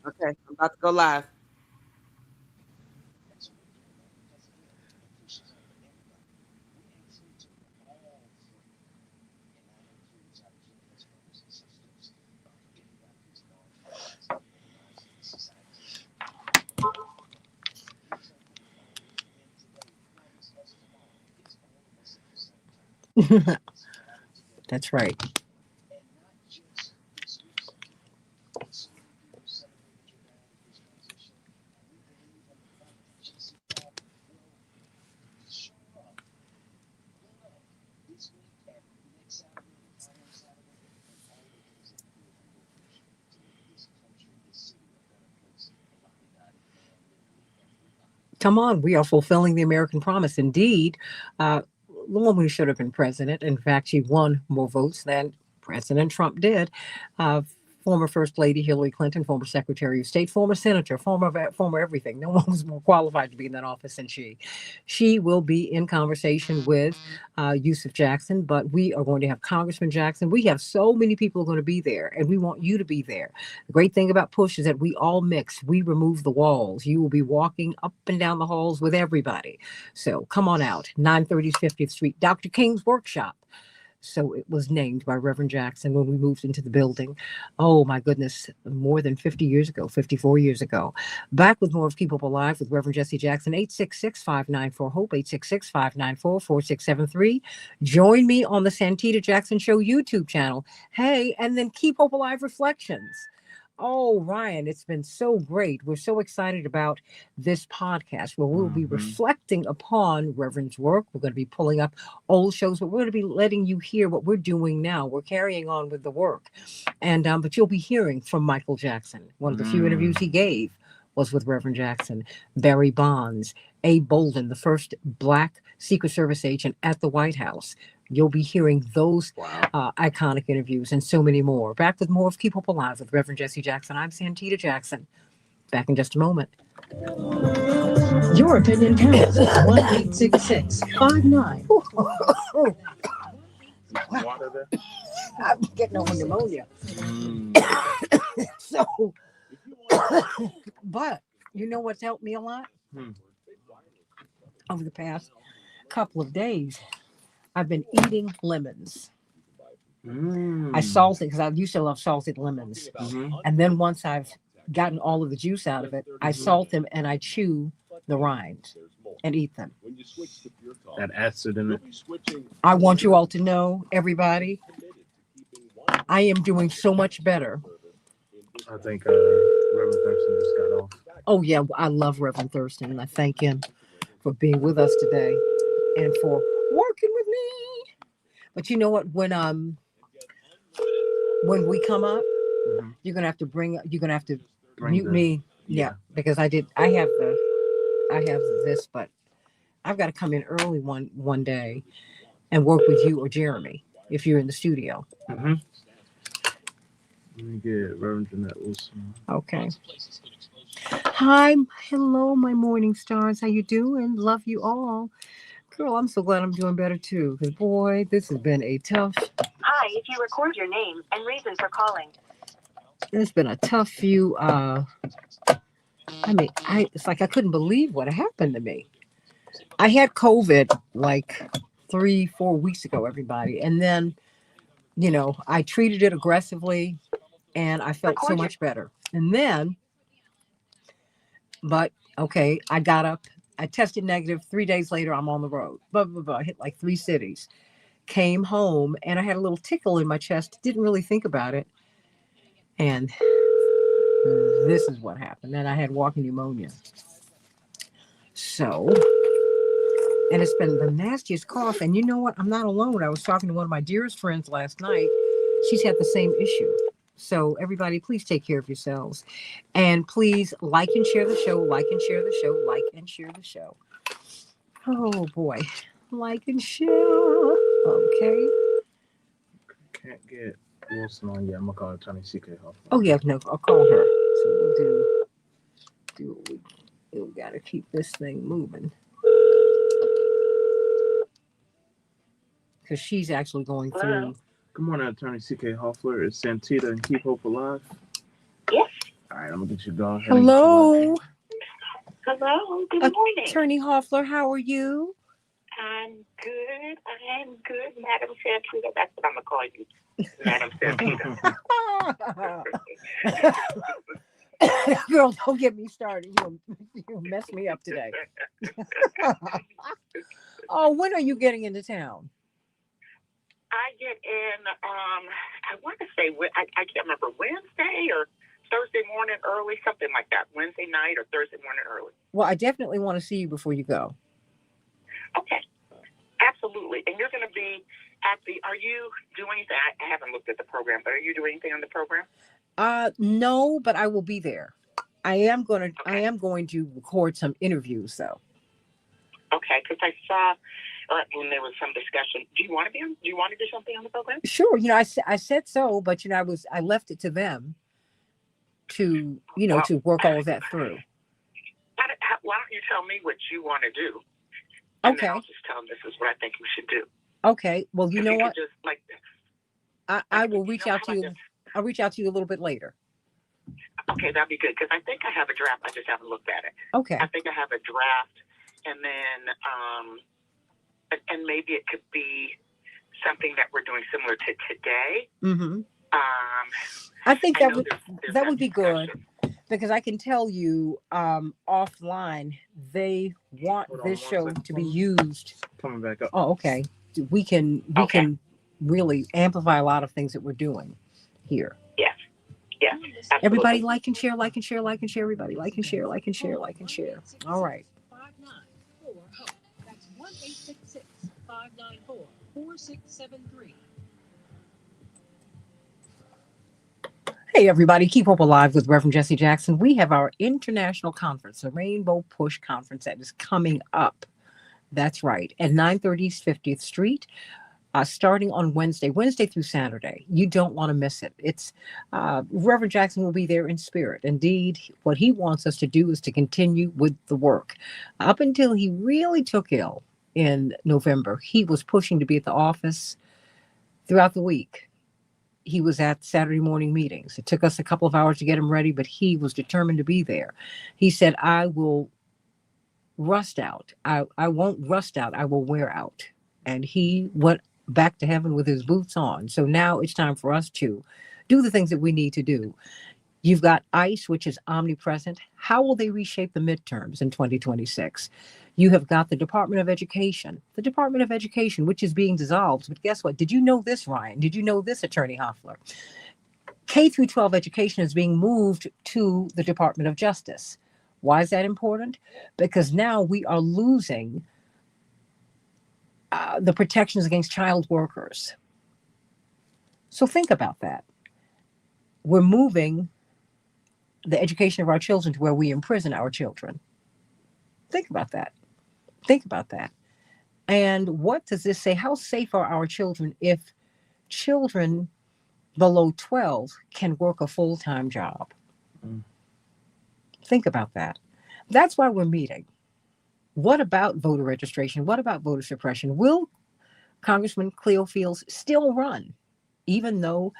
Okay, I'm about to go live. That's right. Come on, we are fulfilling the American promise. Indeed, the woman who should have been president, in fact, she won more votes than President Trump did. Uh, Former First Lady Hillary Clinton, former Secretary of State, former Senator, former everything. No one was more qualified to be in that office than she. She will be in conversation with Yusuf Jackson, but we are going to have Congressman Jackson. We have so many people going to be there, and we want you to be there. The great thing about Push is that we all mix. We remove the walls. You will be walking up and down the halls with everybody. So come on out. 930 50th Street, Dr. King's Workshop. So it was named by Reverend Jackson when we moved into the building. Oh my goodness, more than 50 years ago, 54 years ago. Back with more of Keep Hope Alive with Reverend Jesse Jackson, 866-594-HOPE, 866-594-4673. Join me on the Santita Jackson Show YouTube channel. Hey, and then Keep Hope Alive Reflections. Oh, Ryan, it's been so great. We're so excited about this podcast where we'll be reflecting upon Reverend's work. We're going to be pulling up old shows, but we're going to be letting you hear what we're doing now. We're carrying on with the work. And but you'll be hearing from Michael Jackson. One of the few interviews he gave was with Reverend Jackson, Barry Bonds, Abe Bolden, the first Black Secret Service agent at the White House. You'll be hearing those iconic interviews and so many more. Back with more of Keep Hope Alive with Reverend Jesse Jackson. I'm Santita Jackson. Back in just a moment. Your opinion counts. 1-866-59. I'm getting over pneumonia. So, but you know what's helped me a lot over the past couple of days? I've been eating lemons. I salted because I used to love salted lemons. And then once I've gotten all of the juice out of it, I salt them and I chew the rind and eat them. That acid in it. I want you all to know, everybody, I am doing so much better. I think Reverend Thurston just got off. Oh, yeah, I love Reverend Thurston, and I thank him for being with us today and for working with me. But you know what? When we come up, you're gonna have to mute me. Yeah, because I have this, but I've got to come in early one day and work with you or Jeremy if you're in the studio. Let me get Reverend Jeanette Wilson. Okay. Hi, hello, my morning stars. How you doing? Love you all. Girl, I'm so glad I'm doing better too. Because boy, this has been a tough. Hi, if you record your name and reason for calling. It's been a tough few. It's like I couldn't believe what happened to me. I had COVID like 3-4 weeks ago, everybody, and then I treated it aggressively, and I felt so much better. And then, but okay, I got up. I tested negative. 3 days later, I'm on the road. Blah, blah, blah. I hit like 3 cities. Came home, and I had a little tickle in my chest. Didn't really think about it. And this is what happened. And I had walking pneumonia. So, and it's been the nastiest cough. And you know what? I'm not alone. I was talking to one of my dearest friends last night. She's had the same issue. So everybody, please take care of yourselves. And please like and share the show, like and share the show, like and share the show. Oh boy. Like and share. Okay. Can't get Wilson on yet. I'm gonna call Attorney CK Hoffman. Oh yeah, no, I'll call her. So we'll do what we gotta keep this thing moving. Because she's actually going through. Good morning, Attorney CK Hoffler. It's Santita and Keep Hope Alive. Yes. All right, right, I'm gonna get you going. Hello, Hello, good morning. Attorney Hoffler. How are you? I'm good, Madam Santita. That's what I'm going to call you, Madam Santita. Girl, don't get me started. You messed me up today. Oh, when are you getting into town? I get in, I want to say, I can't remember, Wednesday or Thursday morning early, something like that. Wednesday night or Thursday morning early. Well, I definitely want to see you before you go. Okay, absolutely. And you're going to be are you doing anything? I haven't looked at the program, but are you doing anything on the program? No, but I will be there. I am going to record some interviews though. Okay, because I saw when there was some discussion. Do you want to do something on the program? Sure. I said so, but I left it to them to to work all of that through. Why don't you tell me what you want to do? And Okay. then I'll just tell them this is what I think we should do. Okay. Well, you know what? Just like this. I will reach out to you. I'll reach out to you a little bit later. Okay, that'd be good because I think I have a draft. I just haven't looked at it. Okay. I think I have a draft, and then and maybe it could be something that we're doing similar to today. Mm-hmm. I think that would be good because I can tell you offline they want this show to be used. Coming back up. Oh, okay. We can really amplify a lot of things that we're doing here. Yes. Yeah. Absolutely. Everybody like and share, like and share, like and share. Everybody like and share, like and share, like and share. All right. That's 1-866-594-4673. Hey, everybody. Keep Hope Alive with Reverend Jesse Jackson. We have our international conference, the Rainbow Push Conference that is coming up. That's right. At 930 East 50th Street. Starting on Wednesday through Saturday. You don't want to miss it. It's Reverend Jackson will be there in spirit. Indeed, what he wants us to do is to continue with the work. Up until he really took ill in November, he was pushing to be at the office throughout the week. He was at Saturday morning meetings. It took us a couple of hours to get him ready, but he was determined to be there. He said, I will rust out. I won't rust out. I will wear out. And he went back to heaven with his boots on. So now it's time for us to do the things that we need to do. You've got ICE, which is omnipresent. How will they reshape the midterms in 2026? You have got the Department of Education, which is being dissolved. But guess what? Did you know this, Ryan? Did you know this, Attorney Hoffler? K through 12 education is being moved to the Department of Justice. Why is that important? Because now we are losing the protections against child workers. So think about that. We're moving the education of our children to where we imprison our children. Think about that. And what does this say? How safe are our children if children below 12 can work a full-time job? Think about that. That's why we're meeting. What about voter registration? What about voter suppression? Will Congressman Cleo Fields still run, even though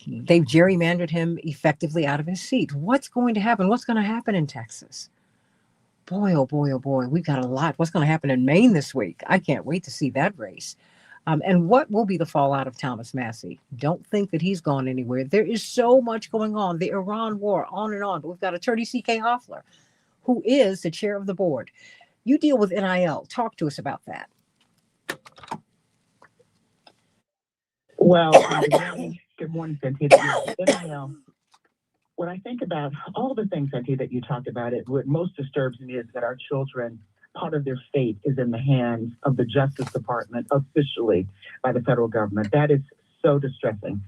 they've gerrymandered him effectively out of his seat? What's going to happen? What's going to happen in Texas? Boy, oh boy, oh boy, we've got a lot. What's going to happen in Maine this week? I can't wait to see that race. And what will be the fallout of Thomas Massie? Don't think that he's gone anywhere. There is so much going on. The Iran war, on and on. But we've got Attorney C.K. Hoffler, who is the chair of the board. You deal with NIL. Talk to us about that. Well, good morning, Santita. NIL, when I think about all the things, Santita, that you talked about, what most disturbs me is that our children, part of their fate is in the hands of the Justice Department officially by the federal government. That is so distressing.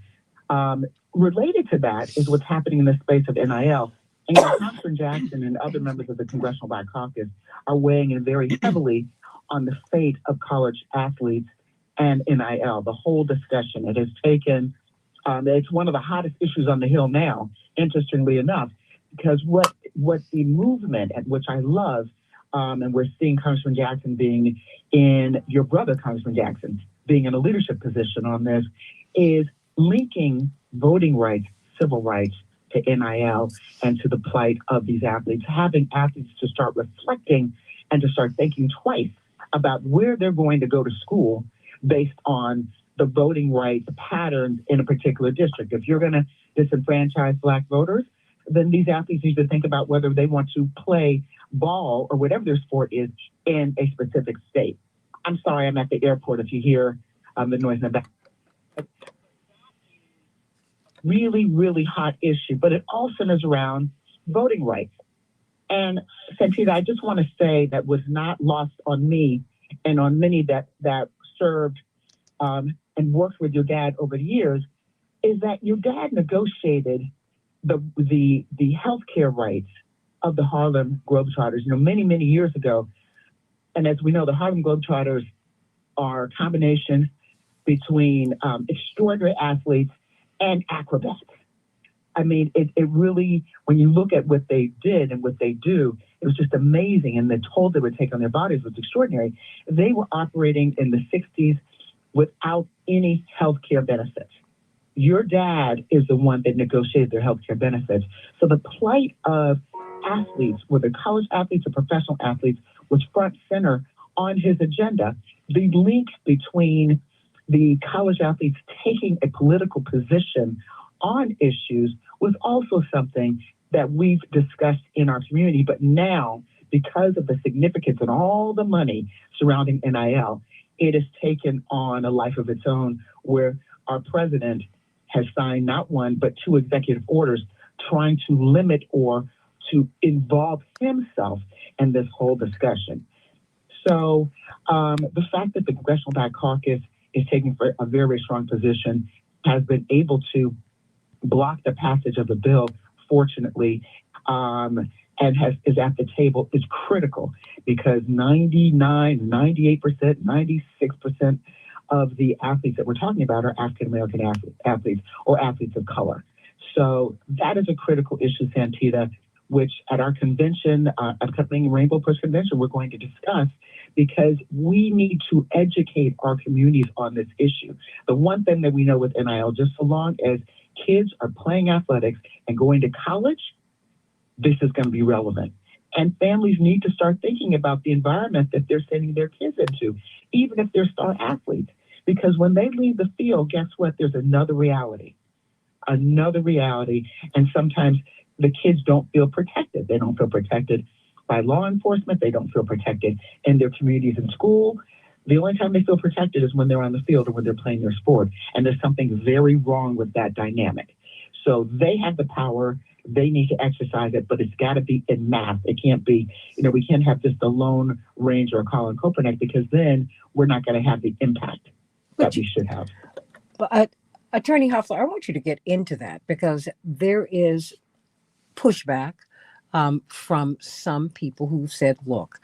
Related to that is what's happening in the space of NIL. And Congressman Jackson and other members of the Congressional Black Caucus are weighing in very heavily on the fate of college athletes and NIL, the whole discussion. It has taken, it's one of the hottest issues on the Hill now, interestingly enough, because what the movement, at which I love, and we're seeing Congressman Jackson being in, your brother, Congressman Jackson, being in a leadership position on this, is linking voting rights, civil rights, to NIL and to the plight of these athletes, having athletes to start reflecting and to start thinking twice about where they're going to go to school based on the voting rights patterns in a particular district. If you're going to disenfranchise Black voters, then these athletes need to think about whether they want to play ball or whatever their sport is in a specific state. I'm sorry, I'm at the airport if you hear the noise in the back. Really, really hot issue, but it all centers around voting rights. And Santita, I just want to say that was not lost on me and on many that served and worked with your dad over the years, is that your dad negotiated the healthcare rights of the Harlem Globetrotters, many, many years ago. And as we know, the Harlem Globetrotters are a combination between extraordinary athletes and acrobats. I mean, it really, when you look at what they did and what they do, it was just amazing. And the toll they would take on their bodies was extraordinary. They were operating in the 60s without any health care benefits. Your dad is the one that negotiated their health care benefits. So the plight of athletes, whether college athletes or professional athletes, was front center on his agenda. The link between the college athletes taking a political position on issues was also something that we've discussed in our community. But now, because of the significance and all the money surrounding NIL, it has taken on a life of its own, where our president has signed not one, but 2 executive orders trying to limit or to involve himself in this whole discussion. So the fact that the Congressional Black Caucus is taking a very strong position, has been able to block the passage of the bill, fortunately, and is at the table, is critical, because 99, 98%, 96% of the athletes that we're talking about are African-American athletes or athletes of color. So that is a critical issue, Santita, which at our convention, upcoming Rainbow Push Convention, we're going to discuss, because we need to educate our communities on this issue. The one thing that we know with NIL, just so long as kids are playing athletics and going to college, this is going to be relevant. And families need to start thinking about the environment that they're sending their kids into, even if they're star athletes. Because when they leave the field, guess what? There's another reality. And sometimes the kids don't feel protected. They don't feel protected by law enforcement. They don't feel protected in their communities and school. The only time they feel protected is when they're on the field or when they're playing their sport. And there's something very wrong with that dynamic. So they have the power. They need to exercise it, but it's got to be in mass. It can't be, we can't have just a Lone Ranger or Colin Kaepernick, because then we're not going to have the impact that we should have. But Attorney Hoffler, I want you to get into that, because there is pushback from some people who said, look,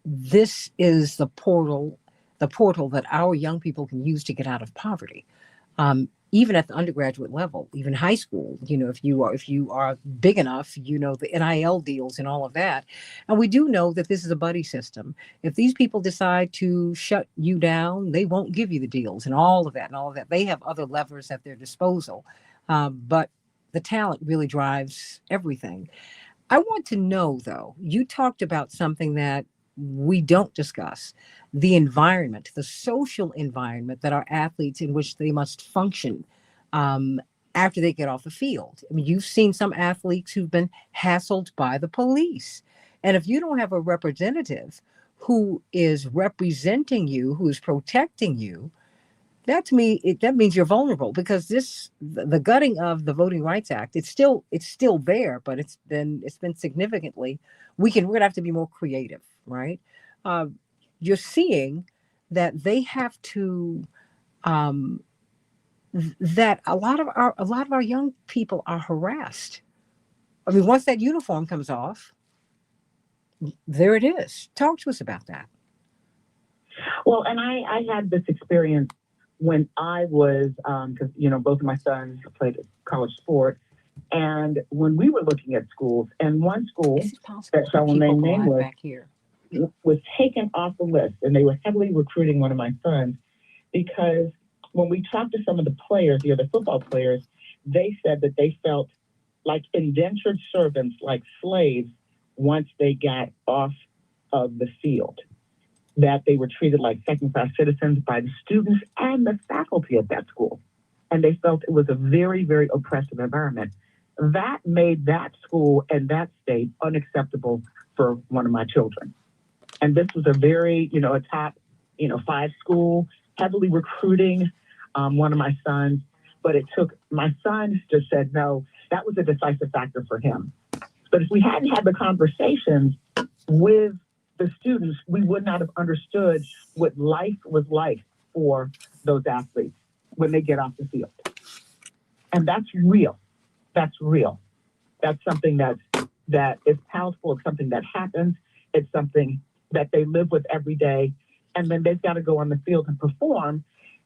this is the portal that our young people can use to get out of poverty. Even at the undergraduate level, even high school, if you are big enough, the NIL deals and all of that. And we do know that this is a buddy system. If these people decide to shut you down, they won't give you the deals and all of that. They have other levers at their disposal. But the talent really drives everything. I want to know, though, you talked about something that we don't discuss: the environment, the social environment that our athletes, in which they must function after they get off the field. I mean, you've seen some athletes who've been hassled by the police. And if you don't have a representative who is representing you, who is protecting you, that to me, that means you're vulnerable, because the gutting of the Voting Rights Act, it's still there, but it's been significantly, we're gonna have to be more creative, right? You're seeing that they have to, that a lot of our young people are harassed. I mean, once that uniform comes off, there it is. Talk to us about that. Well, and I had this experience when I was, because, both of my sons played college sport. And when we were looking at schools, and one school that shall remain nameless was taken off the list, and they were heavily recruiting one of my sons, because when we talked to some of the players, the other football players, they said that they felt like indentured servants, like slaves, once they got off of the field, that they were treated like second-class citizens by the students and the faculty at that school. And they felt it was a very, very oppressive environment. That made that school and that state unacceptable for one of my children. And this was a very, a top, 5 school, heavily recruiting one of my sons. But it took, my son just said, no, that was a decisive factor for him. But if we hadn't had the conversations with the students, we would not have understood what life was like for those athletes when they get off the field. And that's real. That's real. That's something that is powerful. It's something that happens. It's something that they live with every day. And then they've got to go on the field and perform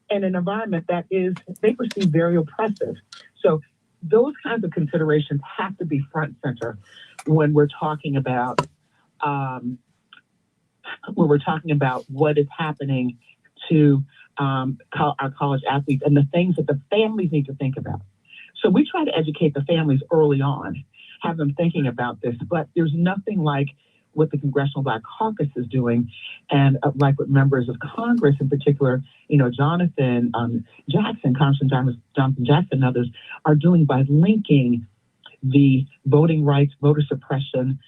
in an environment that is, they perceive very oppressive. So those kinds of considerations have to be front and center when we're talking about what is happening to our college athletes and the things that the families need to think about. So we try to educate the families early on, have them thinking about this, but there's nothing like what the Congressional Black Caucus is doing, and like what members of Congress in particular, Jonathan Jackson, Congressman Jonathan Jackson and others are doing by linking the voting rights, voter suppression,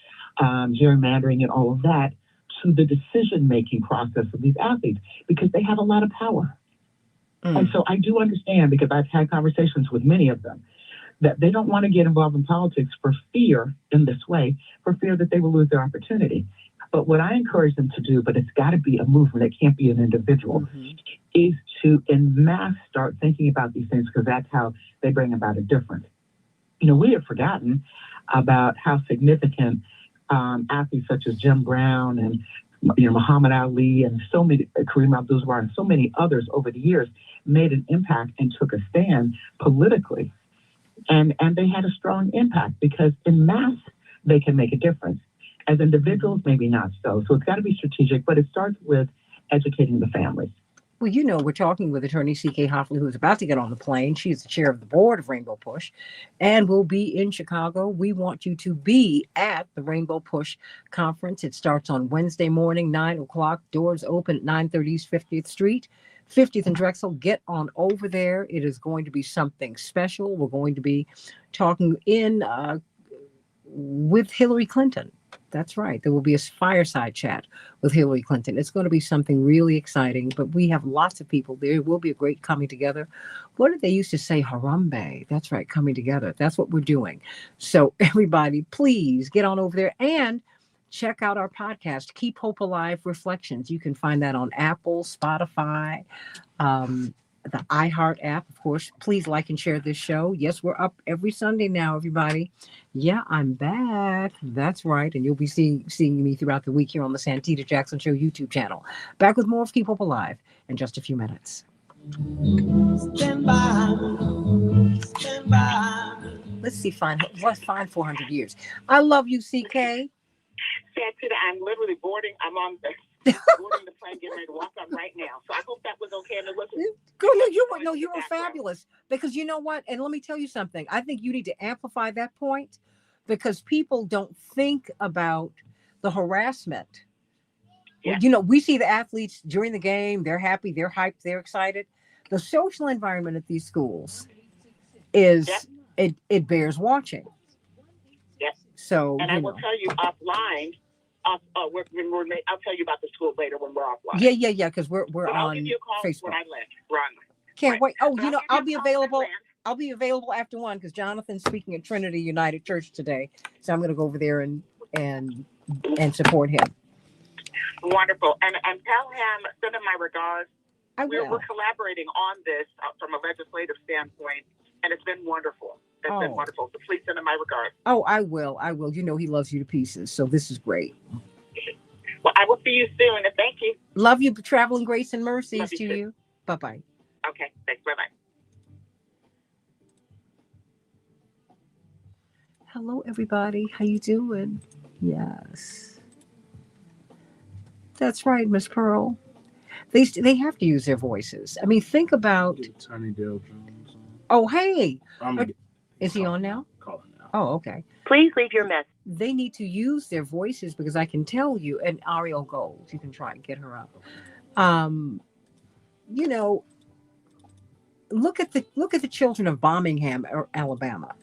gerrymandering and all of that to the decision-making process of these athletes, because they have a lot of power. And so I do understand, because I've had conversations with many of them, that they don't want to get involved in politics for fear in this way, for fear that they will lose their opportunity. But what I encourage them to do, but it's got to be a movement, it can't be an individual, is to en masse start thinking about these things, because that's how they bring about a difference. We have forgotten about how significant athletes such as Jim Brown and Muhammad Ali and so many, Kareem Abdul-Jabbar and so many others over the years made an impact and took a stand politically. And they had a strong impact, because in mass, they can make a difference. As individuals, maybe not so. So it's got to be strategic, but it starts with educating the families. Well, we're talking with attorney C.K. Hoffley, who is about to get on the plane. She's the chair of the board of Rainbow Push and will be in Chicago. We want you to be at the Rainbow Push conference. It starts on Wednesday morning, 9 o'clock. Doors open at 930 East 50th Street, 50th and Drexel. Get on over there. It is going to be something special. We're going to be talking with Hillary Clinton. That's right. There will be a fireside chat with Hillary Clinton. It's going to be something really exciting, but we have lots of people there. It will be a great coming together. What did they used to say? Harambe. That's right. Coming together. That's what we're doing. So everybody, please get on over there and check out our podcast, Keep Hope Alive Reflections. You can find that on Apple, Spotify, the iHeart app, of course. Please like and share this show. Yes, we're up every Sunday now, everybody. Yeah, I'm back. That's right. And you'll be seeing me throughout the week here on the Santita Jackson Show YouTube channel. Back with more of Keep Hope Alive in just a few minutes. Stand by. Let's see, find 400 years. I love you, CK. Santita, I'm literally boarding. I'm on the boarding the plane, getting ready to walk on right now. So I hope that was okay. And it wasn't. Girl, you were fabulous. Because you know what? And let me tell you something. I think you need to amplify that point, because people don't think about the harassment. Yeah. We see the athletes during the game. They're happy. They're hyped. They're excited. The social environment at these schools is, it bears watching. Yes. So, and I will tell you offline. I'll tell you about the school later when we're offline. Yeah. Because we're on I'll give you a call Facebook. when I left. We're on. Can't wait. Oh, I'll be available. I'll be available after 1, because Jonathan's speaking at Trinity United Church today. So I'm going to go over there and support him. Wonderful. And tell him, send him my regards. We're collaborating on this from a legislative standpoint, and it's been wonderful. It's been wonderful. So please send him my regards. Oh, I will. He loves you to pieces. So this is great. Well, I will see you soon, and thank you. Love you. Traveling grace and mercies to you. Bye-bye. Okay. Thanks. Bye-bye. Hello, everybody. How you doing? Yes. That's right, Miss Pearl. They have to use their voices. I mean, think about Attorney Dale Jones. Oh, hey. Is he on now? Calling now. Oh, okay. Please leave your message. They need to use their voices because I can tell you, and Ariel Gold, you can try and get her up. You know, look at the children of Birmingham, Alabama.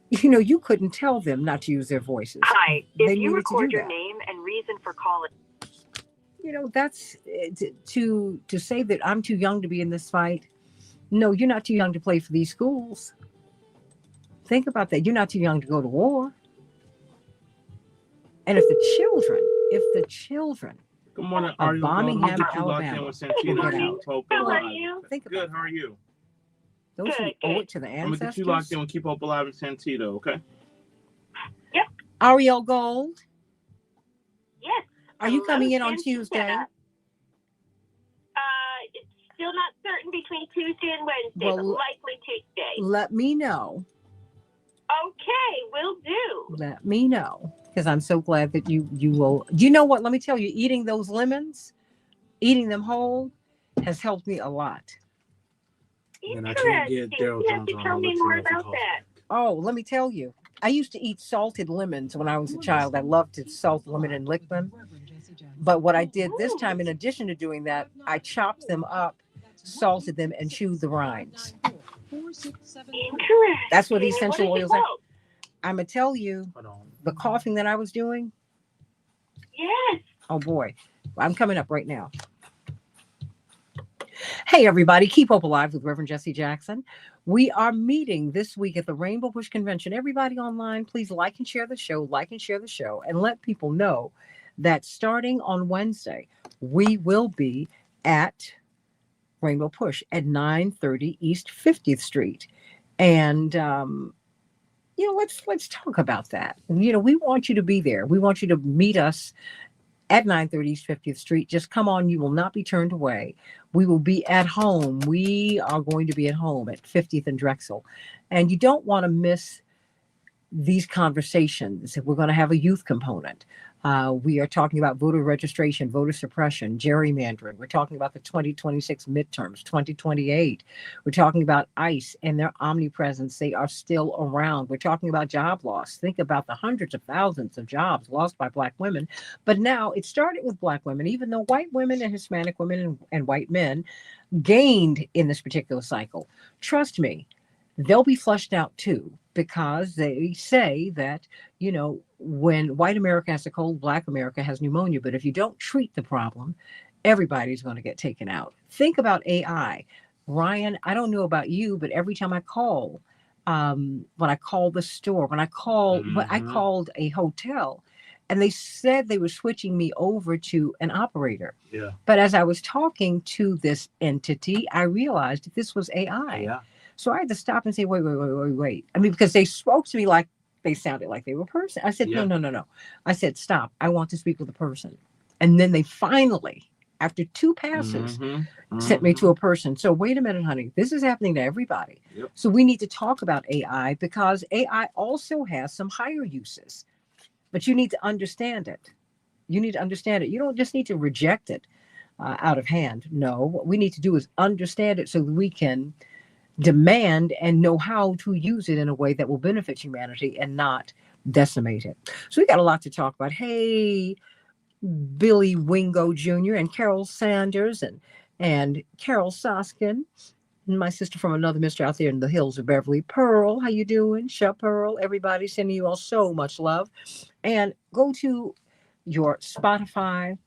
You know, you couldn't tell them not to use their voices. Hi, They if you needed to record do your that. name and reason for calling. You know, that's to say that I'm too young to be in this fight. No, you're not too young to play for these schools. Think about that. You're not too young to go to war. And if the children Good morning, of Ariel. Let me Birmingham, get you locked in Alabama, with Santino. will get out. Hope How are Alive. you? Think about Good. How are you? those who Good, owe good. it to the I'm gonna get ancestors. you locked in with Keep Hope Alive and Santito. Okay. Ariel Gold, Yes. are you coming in on Hello, Tuesday? Santita. It's still not certain between Tuesday and Wednesday, Well, but likely Tuesday. Let me know. Okay, will do. Let me know. Because I'm so glad that you will. You know what? Let me tell you, eating those lemons, eating them whole, has helped me a lot. And I can't get Interesting. Daryl You have Jones to on. tell I'll me let you more know if he about calls that. back. Oh, let me tell you. I used to eat salted lemons when I was a child. I loved to salt lemon and lick them. But what I did this time, in addition to doing that, I chopped them up, salted them, and chewed the rinds. Interesting. That's what And essential what does it oils are. help? I'm going to tell you, Hold on. the coughing that I was doing, Yes. oh boy, I'm coming up right now. Hey, everybody, Keep Hope Alive with Reverend Jesse Jackson. We are meeting this week at the Rainbow Bush Convention. Everybody online, please like and share the show, and let people know that starting on Wednesday, we will be at Rainbow Push at 930 East 50th Street. And, you know, let's talk about that. You know, we want you to be there. We want you to meet us at 930 East 50th Street. Just come on. You will not be turned away. We will be at home. We are going to be at home at 50th and Drexel. And you don't want to miss these conversations. We're going to have a youth component. We are talking about voter registration, voter suppression, gerrymandering. We're talking about the 2026 midterms, 2028. We're talking about ICE and their omnipresence. They are still around. We're talking about job loss. Think about the hundreds of thousands of jobs lost by Black women. But now it started with Black women, even though white women and Hispanic women and white men gained in this particular cycle. Trust me, they'll be flushed out too, because they say that, you know, when white America has a cold, Black America has pneumonia. But if you don't treat the problem, everybody's going to get taken out. Think about AI. Ryan, I don't know about you, but every time I call, when I call the store, when I called a hotel, and they said they were switching me over to an operator. Yeah. But as I was talking to this entity, I realized that this was AI. Yeah. So I had to stop and say, wait. I mean, because they spoke to me like they sounded like they were a person. I said, Yeah. no. I said, stop. I want to speak with a person. And then they finally, after 2 passes, sent me to a person. So wait a minute, honey. This is happening to everybody. Yep. So we need to talk about AI, because AI also has some higher uses. But you need to understand it. You need to understand it. You don't just need to reject it out of hand. No, what we need to do is understand it so that we can demand and know how to use it in a way that will benefit humanity and not decimate it. So we got a lot to talk about. Hey, Billy Wingo Jr. and Carol Sanders and Carol Soskin, and my sister from another mister out there in the hills of Beverly. Pearl, how you doing? Shep Pearl, everybody sending you all so much love. And go to your Spotify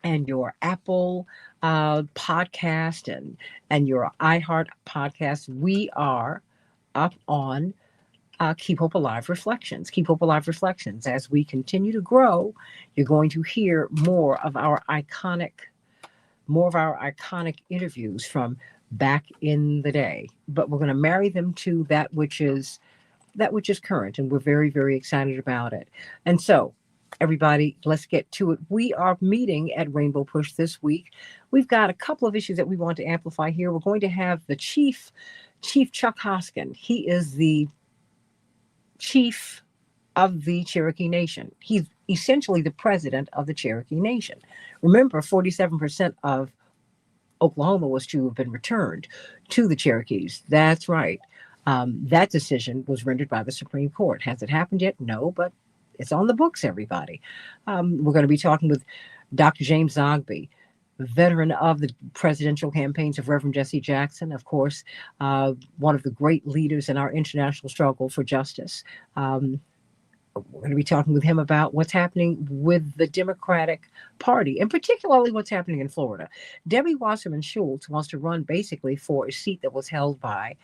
and your Apple podcast and your iHeart podcast. We are up on Keep Hope Alive Reflections. Keep Hope Alive Reflections. As we continue to grow, you're going to hear more of our iconic interviews from back in the day. But we're going to marry them to that which is current, and we're very, very excited about it. And so, everybody, let's get to it. We are meeting at Rainbow Push this week. We've got a couple of issues that we want to amplify here. We're going to have the Chief Chuck Hoskin. He is the chief of the Cherokee Nation. He's essentially the president of the Cherokee Nation. Remember, 47% of Oklahoma was to have been returned to the Cherokees. That's right. That decision was rendered by the Supreme Court. Has it happened yet? No, but it's on the books, everybody. We're going to be talking with Dr. James Zogby, veteran of the presidential campaigns of Reverend Jesse Jackson, of course, one of the great leaders in our international struggle for justice. We're going to be talking with him about what's happening with the Democratic Party, and particularly what's happening in Florida. Debbie Wasserman Schultz wants to run basically for a seat that was held by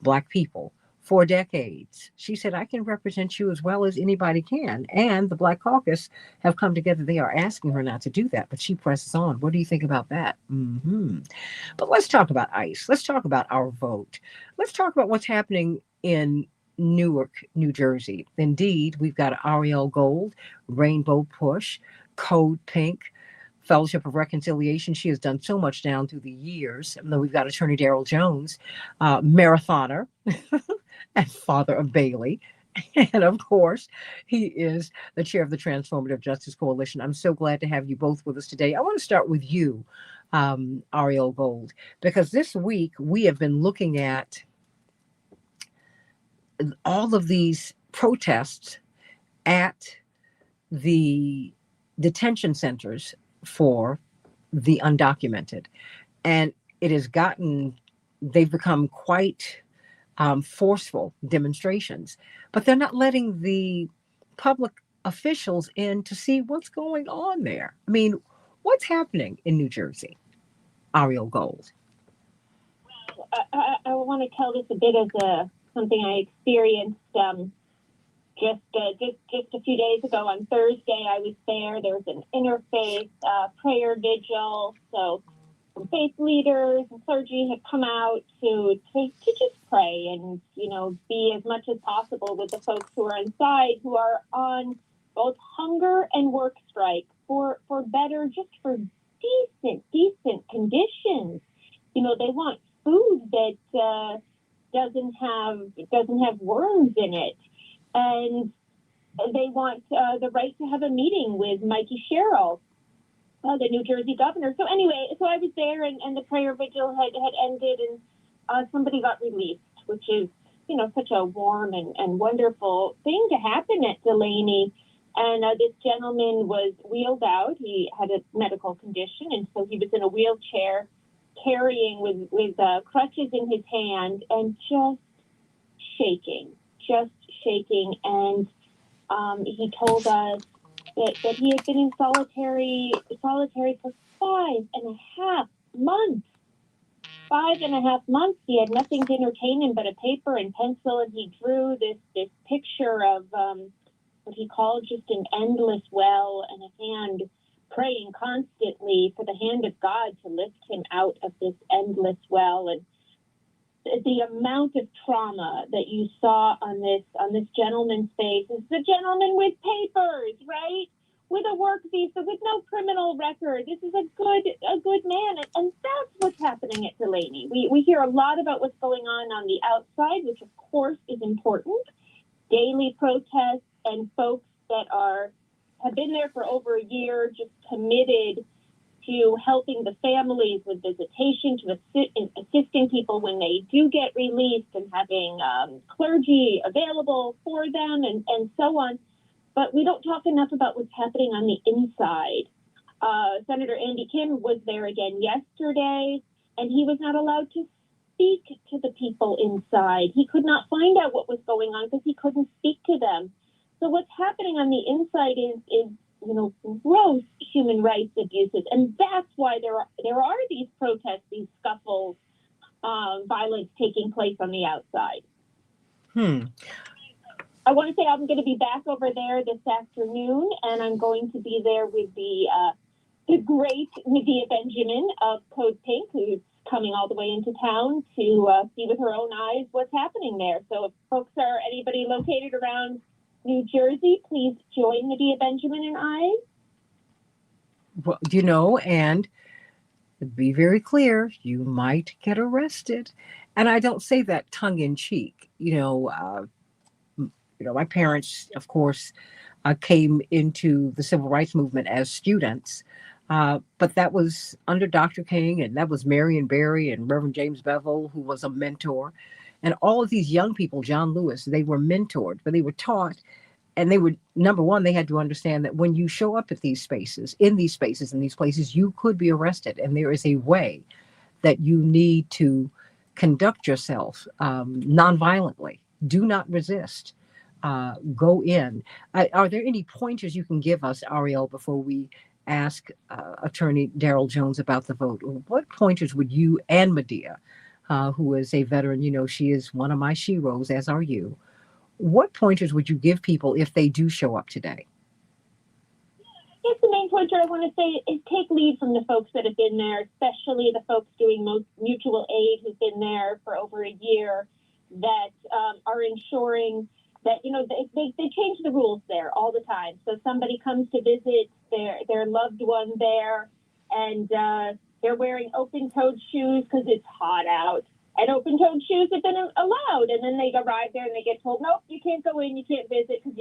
Black people for decades. She said, I can represent you as well as anybody can. And the Black Caucus have come together. They are asking her not to do that, but she presses on. What do you think about that? But let's talk about ICE. Let's talk about our vote. Let's talk about what's happening in Newark, New Jersey. Indeed, we've got Ariel Gold, Rainbow Push, Code Pink, Fellowship of Reconciliation. She has done so much down through the years. And then we've got Attorney Darrell Jones, marathoner and father of Bailey. And of course, he is the chair of the Transformative Justice Coalition. I'm so glad to have you both with us today. I want to start with you, Ariel Gold, because this week we have been looking at all of these protests at the detention centers for the undocumented. And it has they've become quite forceful demonstrations, but they're not letting the public officials in to see what's going on there. I mean, what's happening in New Jersey? Ariel Gold. I want to tell this a bit as something I experienced just a few days ago. On Thursday, I was there. There was an interfaith prayer vigil. So some faith leaders and clergy had come out to just pray and, be as much as possible with the folks who are inside, who are on both hunger and work strike for better, just for decent conditions. They want food that doesn't have worms in it, and they want the right to have a meeting with Mikey Sherrill, the New Jersey governor. So anyway, I was there, and the prayer vigil had ended, and somebody got released, which is such a warm and wonderful thing to happen at Delaney. And this gentleman was wheeled out. He had a medical condition, and so he was in a wheelchair, carrying with crutches in his hand, and just shaking. And he told us that he had been in solitary for 5.5 months. 5.5 months. He had nothing to entertain him but a paper and pencil, and he drew this picture of what he called just an endless well, and a hand praying constantly for the hand of God to lift him out of this endless well. And the amount of trauma that you saw on this gentleman's face is the gentleman with papers, right? With a work visa, with no criminal record. This is a good man, and that's what's happening at Delaney. We hear a lot about what's going on the outside, which of course is important. Daily protests and folks that have been there for over a year, just committed to helping the families with visitation, to assisting people when they do get released, and having clergy available for them, and so on. But we don't talk enough about what's happening on the inside. Senator Andy Kim was there again yesterday, and he was not allowed to speak to the people inside. He could not find out what was going on because he couldn't speak to them. So what's happening on the inside is gross human rights abuses, and that's why there are these protests, these scuffles, violence taking place on the outside. I want to say I'm going to be back over there this afternoon, and I'm going to be there with the great Medea Benjamin of Code Pink, who's coming all the way into town to see with her own eyes what's happening there. So if folks are anybody located around New Jersey, please join Medea Benjamin and I. Well, and be very clear, you might get arrested. And I don't say that tongue in cheek. My parents, of course, came into the civil rights movement as students. But that was under Dr. King, and that was Marion Barry and Reverend James Bevel, who was a mentor. And all of these young people, John Lewis, they were mentored, but they were taught, and they would, number one, they had to understand that when you show up at these spaces, in these spaces, in these places, you could be arrested. And there is a way that you need to conduct yourself nonviolently. Do not resist. Go in. Are there any pointers you can give us, Ariel, before we ask Attorney Daryl Jones about the vote? What pointers would you and Medea, who is a veteran, you know, she is one of my sheroes, as are you. What pointers would you give people if they do show up today? I guess the main pointer I want to say is take lead from the folks that have been there, especially the folks doing mutual aid who've been there for over a year, that are ensuring that, you know, they change the rules there all the time. So somebody comes to visit their loved one there, and they're wearing open-toed shoes because it's hot out. And open-toed shoes have been allowed, and then they arrive there and they get told, nope, you can't go in, you can't visit because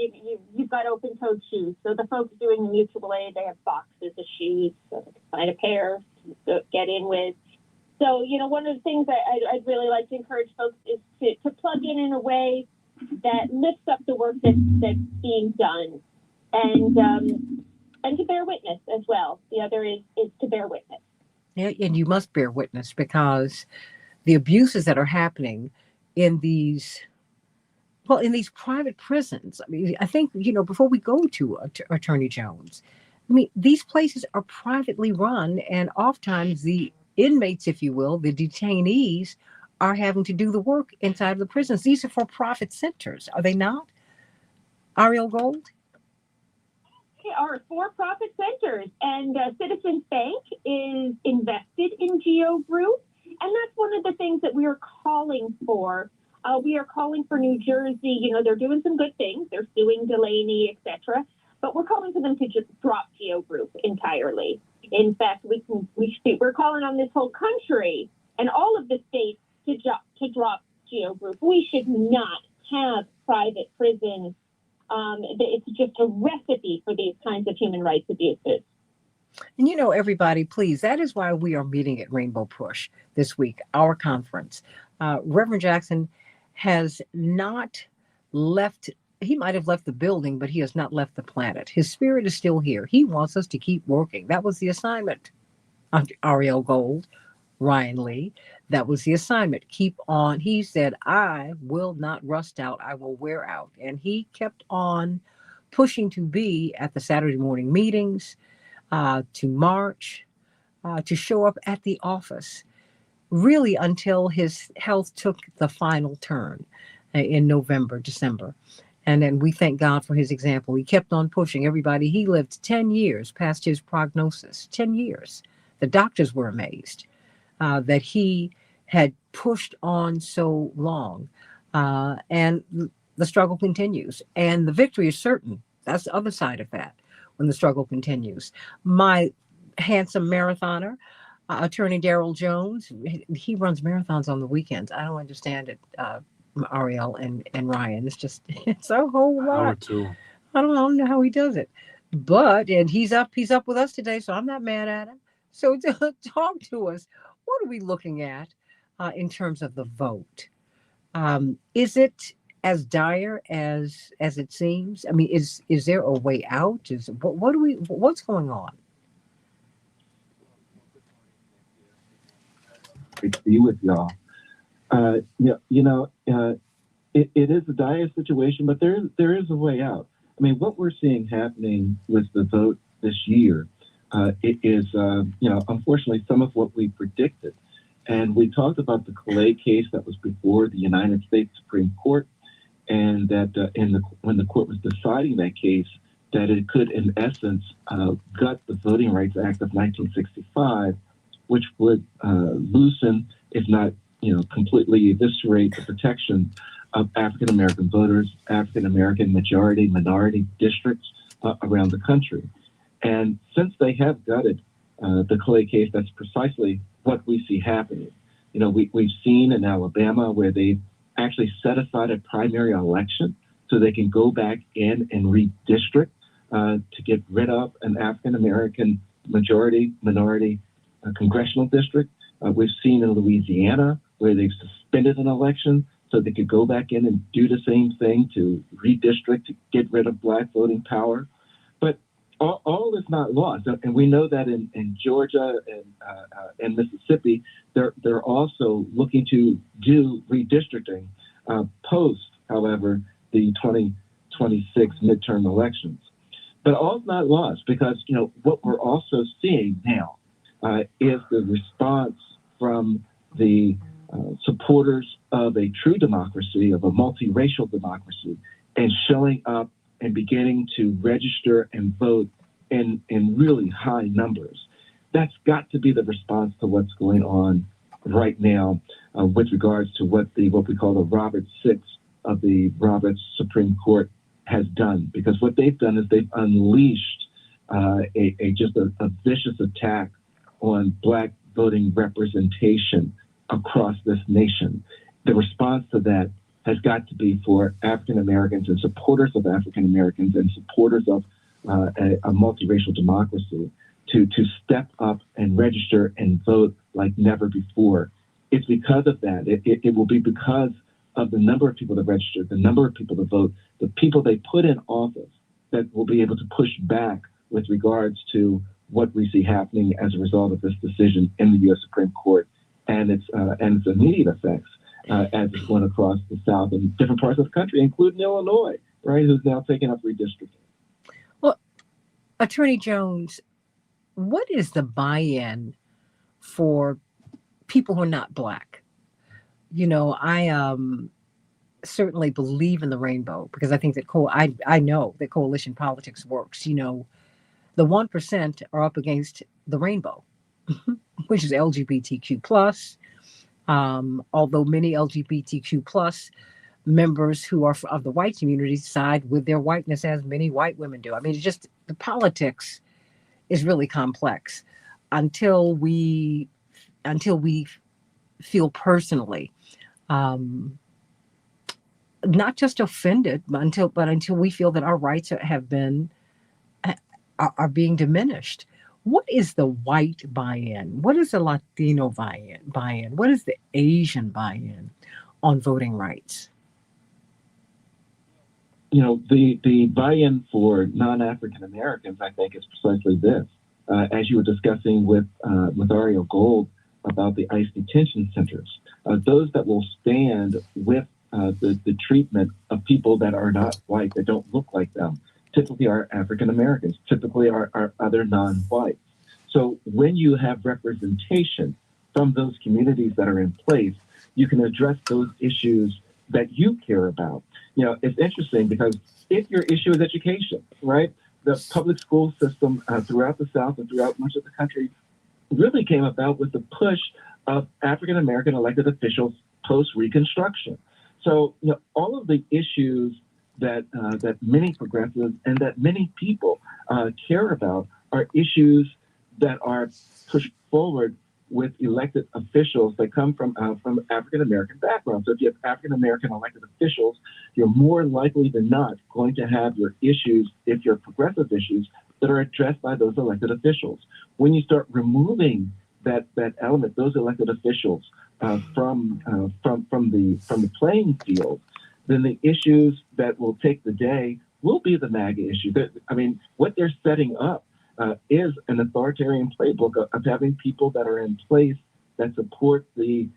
you've got open-toed shoes. So the folks doing the mutual aid, they have boxes of shoes, so they can find a pair to get in with. So, you know, one of the things I'd really like to encourage folks is to plug in a way that lifts up the work that's being done, and to bear witness as well. The other is to bear witness. Yeah, and you must bear witness, because the abuses that are happening in these private prisons. I mean, I think, you know, before we go to Attorney Jones, I mean, these places are privately run, and oftentimes the inmates, if you will, the detainees, are having to do the work inside of the prisons. These are for-profit centers, are they not? Ariel Gold? They are for-profit centers, and Citizens Bank is invested in Geo Group, and that's one of the things that we are calling for. We are calling for New Jersey. You know, they're doing some good things. They're suing Delaney, etc. But we're calling for them to just drop Geo Group entirely. In fact, we're calling on this whole country and all of the states to drop Geo Group. We should not have private prisons. It's just a recipe for these kinds of human rights abuses. And you know, everybody, please, that is why we are meeting at Rainbow Push this week, our conference. Reverend Jackson has not left, he might have left the building, but he has not left the planet. His spirit is still here. He wants us to keep working. That was the assignment. Ariel Gold, Ryan Lee, that was the assignment. Keep on. He said, I will not rust out. I will wear out. And he kept on pushing to be at the Saturday morning meetings, to march, to show up at the office, really until his health took the final turn in November, December. And then we thank God for his example. He kept on pushing. Everybody, he lived 10 years past his prognosis, 10 years. The doctors were amazed that he had pushed on so long. And the struggle continues. And the victory is certain. That's the other side of that, when the struggle continues. My handsome marathoner, Attorney Daryl Jones, he runs marathons on the weekends. I don't understand it, Ariel and Ryan. It's a whole lot. Hour two. I don't know how he does it. And he's up with us today, so I'm not mad at him. So talk to us. What are we looking at in terms of the vote? Is it as dire as it seems? I mean, is there a way out? What's going on? Great to be with y'all. It is a dire situation, but there is a way out. I mean, what we're seeing happening with the vote this year, it is, unfortunately, some of what we predicted. And we talked about the Calais case that was before the United States Supreme Court, and that when the court was deciding that case, that it could, in essence, gut the Voting Rights Act of 1965, which would loosen, if not, completely eviscerate the protection of African American voters, African American majority, minority districts around the country. And since they have gutted the Calais case, that's precisely what we see happening. We've seen in Alabama where they actually set aside a primary election so they can go back in and redistrict to get rid of an African American majority, minority congressional district. We've seen in Louisiana where they've suspended an election so they could go back in and do the same thing to redistrict, to get rid of black voting power. But all is not lost. And we know that in Georgia and Mississippi, they're also looking to do redistricting post, however, the 2026 midterm elections. But all's not lost, because what we're also seeing now is the response from the supporters of a true democracy, of a multiracial democracy, and showing up and beginning to register and vote in really high numbers. That's got to be the response to what's going on right now with regards to what we call the Roberts 6 of the Roberts Supreme Court has done. Because what they've done is they've unleashed just a vicious attack on black voting representation across this nation. The response to that has got to be for African Americans and supporters of African Americans and supporters of a multiracial democracy to step up and register and vote like never before. It's because of that. It will be because of the number of people that register, the number of people that vote, the people they put in office, that will be able to push back with regards to what we see happening as a result of this decision in the U.S. Supreme Court and its immediate effects as it's going across the South and different parts of the country, including Illinois, right, who's now taking up redistricting. Well, Attorney Jones, what is the buy-in for people who are not black? I certainly believe in the rainbow, because I think that I know that coalition politics works. The 1% are up against the rainbow, which is LGBTQ plus. Although many LGBTQ plus members who are of the white community side with their whiteness, as many white women do. I mean, it's just the politics is really complex until we feel personally not just offended, but until we feel that our rights are being diminished. What is the white buy-in? What is the Latino buy-in? What is the Asian buy-in on voting rights? The buy-in for non-African Americans, I think, is precisely this. As you were discussing with Ariel Gold about the ICE detention centers, those that will stand with the treatment of people that are not white, that don't look like them, typically are African Americans, typically are other non-whites. So when you have representation from those communities that are in place, you can address those issues that you care about. It's interesting because if your issue is education, right? The public school system throughout the South and throughout much of the country really came about with the push of African American elected officials post-Reconstruction. So, all of the issues that many progressives and that many people care about are issues that are pushed forward with elected officials that come from African American backgrounds. So if you have African American elected officials, you're more likely than not going to have your issues, if you're progressive issues, that are addressed by those elected officials. When you start removing that element, those elected officials from the playing field, then the issues that will take the day will be the MAGA issue. What they're setting up is an authoritarian playbook of having people that are in place that support the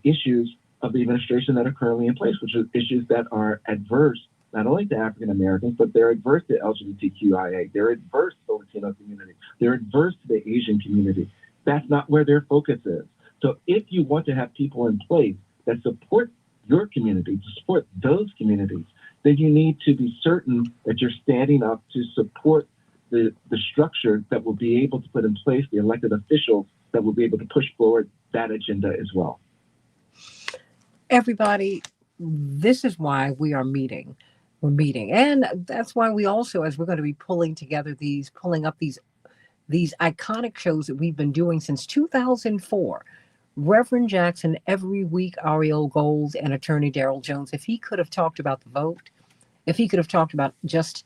issues of the administration that are currently in place, which are issues that are adverse not only to African Americans, but they're adverse to LGBTQIA, they're adverse to the Latino community, they're adverse to the Asian community. That's not where their focus is. So if you want to have people in place that support your community, to support those communities, then you need to be certain that you're standing up to support the structure that will be able to put in place the elected officials that will be able to push forward that agenda as well. Everybody, this is why we are meeting. We're meeting. And that's why we also, as we're going to be pulling up these iconic shows that we've been doing since 2004. Reverend Jackson, every week, Ariel Gold and Attorney Daryl Jones, if he could have talked about the vote, if he could have talked about just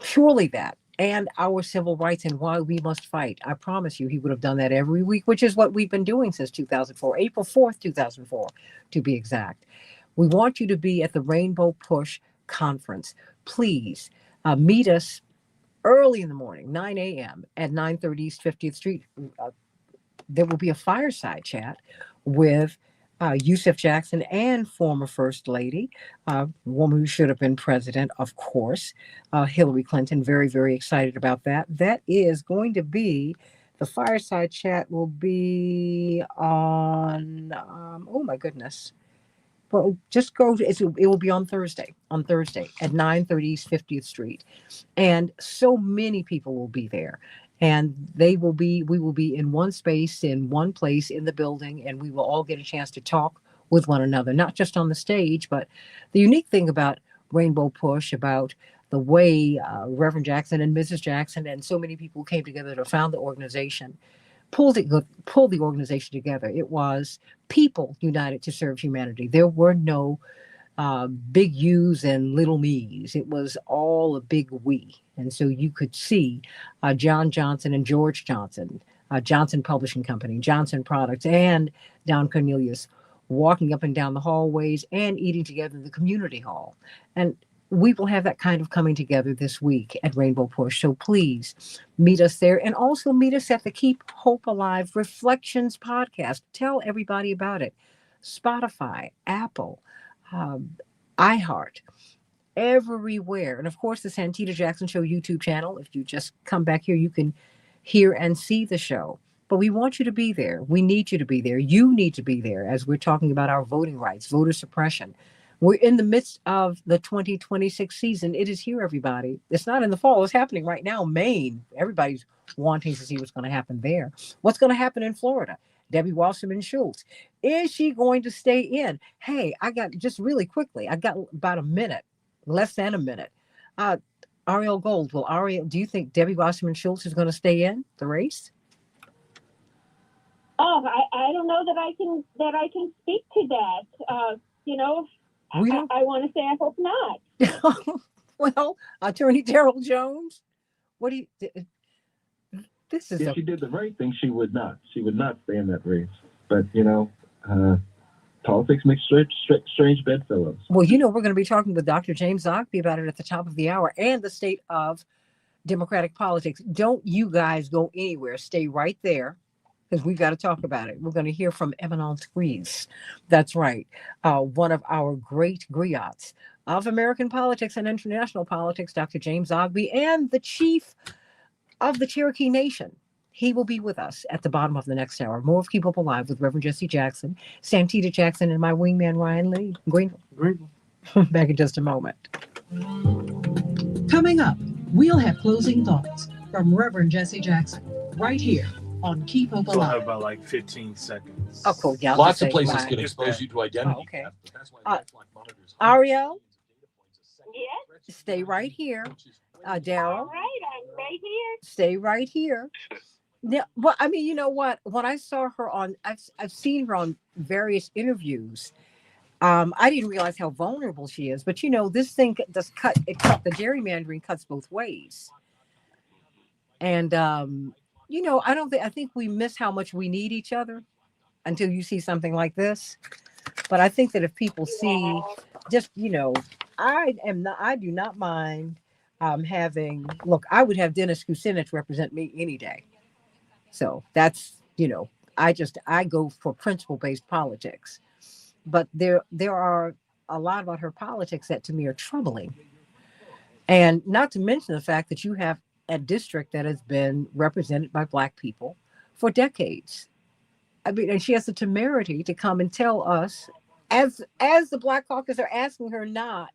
purely that, and our civil rights and why we must fight, I promise you he would have done that every week, which is what we've been doing since 2004, April 4th, 2004, to be exact. We want you to be at the Rainbow Push Conference. Please meet us early in the morning, 9 a.m. at 930 East 50th Street. There will be a fireside chat with Yusef Jackson and former First Lady, woman who should have been president, of course, Hillary Clinton. Very, very excited about that. That is going to be, the fireside chat will be on, oh my goodness. Well, just go, it will be on Thursday at 930 East 50th Street. And so many people will be there, and we will be in one space, in one place in the building, and we will all get a chance to talk with one another, not just on the stage. But the unique thing about Rainbow Push, about the way Reverend Jackson and Mrs. Jackson and so many people came together to found the organization, pulled the organization together. It was people united to serve humanity. There were no big U's and little me's. It was all a big we. And so you could see John Johnson and George Johnson, Johnson Publishing Company, Johnson Products, and Don Cornelius walking up and down the hallways and eating together in the community hall. And we will have that kind of coming together this week at Rainbow Push. So please meet us there, and also meet us at the Keep Hope Alive Reflections podcast. Tell everybody about it. Spotify, Apple, iHeart, everywhere. And of course, the Santita Jackson Show YouTube channel. If you just come back here, you can hear and see the show. But we want you to be there. We need you to be there. You need to be there as we're talking about our voting rights, voter suppression. We're in the midst of the 2026 season. It is here, everybody. It's not in the fall. It's happening right now. Maine. Everybody's wanting to see what's going to happen there. What's going to happen in Florida? Debbie Wasserman Schultz. Is she going to stay in? Hey, I got just really quickly, I got about a minute, less than a minute. Ariel Gold. Well, Ariel, do you think Debbie Wasserman Schultz is going to stay in the race? Oh, I don't know that I can speak to that. I want to say I hope not. Well, Attorney Daryl Jones, what do you? This is. If she did the right thing, she would not. She would not stay in that race. But politics makes strange bedfellows. Well, we're going to be talking with Dr. James Zogby about it at the top of the hour, and the state of Democratic politics. Don't you guys go anywhere. Stay right there, because we've got to talk about it. We're going to hear from Eminence Grise. That's right. One of our great griots of American politics and international politics, Dr. James Zogby, and the chief of the Cherokee Nation. He will be with us at the bottom of the next hour. More of Keep Up Alive with Reverend Jesse Jackson, Santita Jackson, and my wingman, Ryan Lee. Greenville. Back in just a moment. Coming up, we'll have closing thoughts from Reverend Jesse Jackson right here on Keep Up So I have Alive. about like 15 seconds. Oh, cool. Yeah, Lots of say places why. can expose you to identity. Oh, okay. That's why monitors Ariel, Yes. stay right here. All Daryl, right, I'm right here. stay right here. Yeah, well, I mean, you know what? When I saw her on, I've seen her on various interviews. I didn't realize how vulnerable she is. But this thing does cut. The gerrymandering cuts both ways. And I think we miss how much we need each other until you see something like this. But I think that if people see, just I do not mind having. Look, I would have Dennis Kucinich represent me any day. So that's, I go for principle-based politics. But there are a lot about her politics that to me are troubling. And not to mention the fact that you have a district that has been represented by Black people for decades. I mean, and she has the temerity to come and tell us, as the Black Caucus are asking her not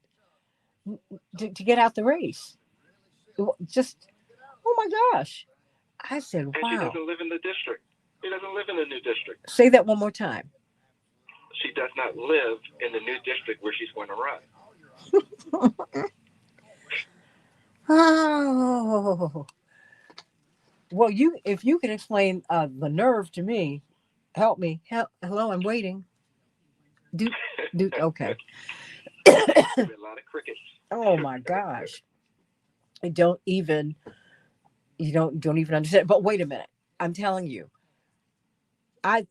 to get out the race. Just, oh my gosh. I said, wow. And she doesn't live in the district. She doesn't live in the new district. Say that one more time. She does not live in the new district where she's going to run. Oh. Well, if you can explain the nerve to me, help me. Hello, I'm waiting. Okay. A lot of crickets. Oh my gosh. You don't even understand. But wait a minute. I'm telling you.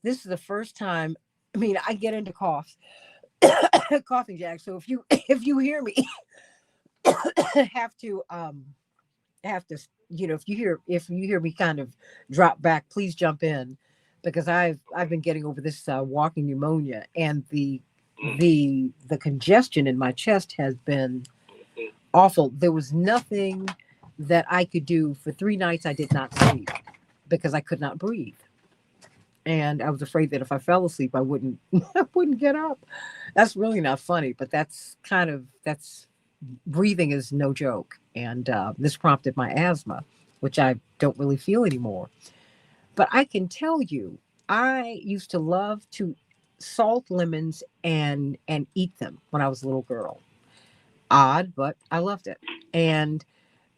This is the first time. I mean, I get into coughs coughing jack. So if you hear me have to if you hear me kind of drop back, please jump in, because I've been getting over this walking pneumonia, and the congestion in my chest has been awful. There was nothing that I could do for 3 nights. I did not sleep because I could not breathe. And I was afraid that if I fell asleep, I wouldn't get up. That's really not funny, but that's breathing is no joke. And this prompted my asthma, which I don't really feel anymore. But I can tell you, I used to love to salt lemons and eat them when I was a little girl. Odd, but I loved it. And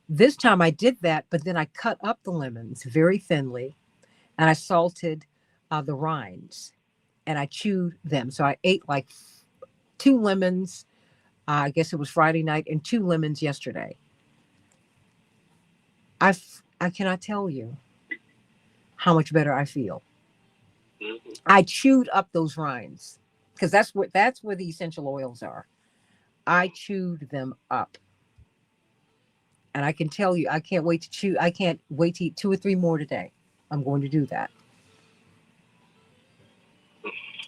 this time I did that, but then I cut up the lemons very thinly, and I salted the rinds, and I chewed them. So I ate like 2 lemons. I guess it was Friday night, and 2 lemons yesterday. I cannot tell you how much better I feel. I chewed up those rinds because that's where the essential oils are. I chewed them up. And I can tell you, I can't wait to eat 2 or 3 more today. I'm going to do that.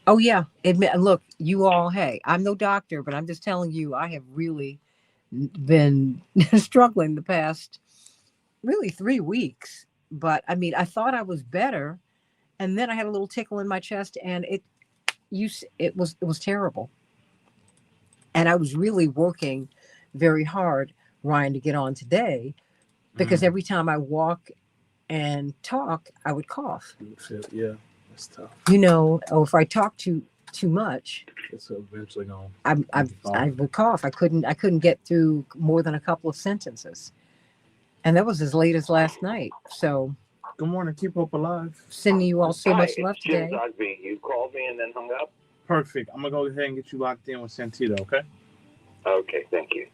Oh, yeah. Look, you all, hey, I'm no doctor, but I'm just telling you, I have really been struggling the past really 3 weeks. But I mean, I thought I was better, and then I had a little tickle in my chest, and it was terrible. And I was really working very hard, Ryan, to get on today, because every time I walk and talk, I would cough. Yeah, that's tough. Or if I talk too much, It's eventually going. I would cough. I couldn't get through more than a couple of sentences, and that was as late as last night. So, good morning. Keep hope alive. Sending you all so much love today. Jim Zogby. You called me and then hung up. Perfect. I'm gonna go ahead and get you locked in with Santito. Okay. Okay. Thank you.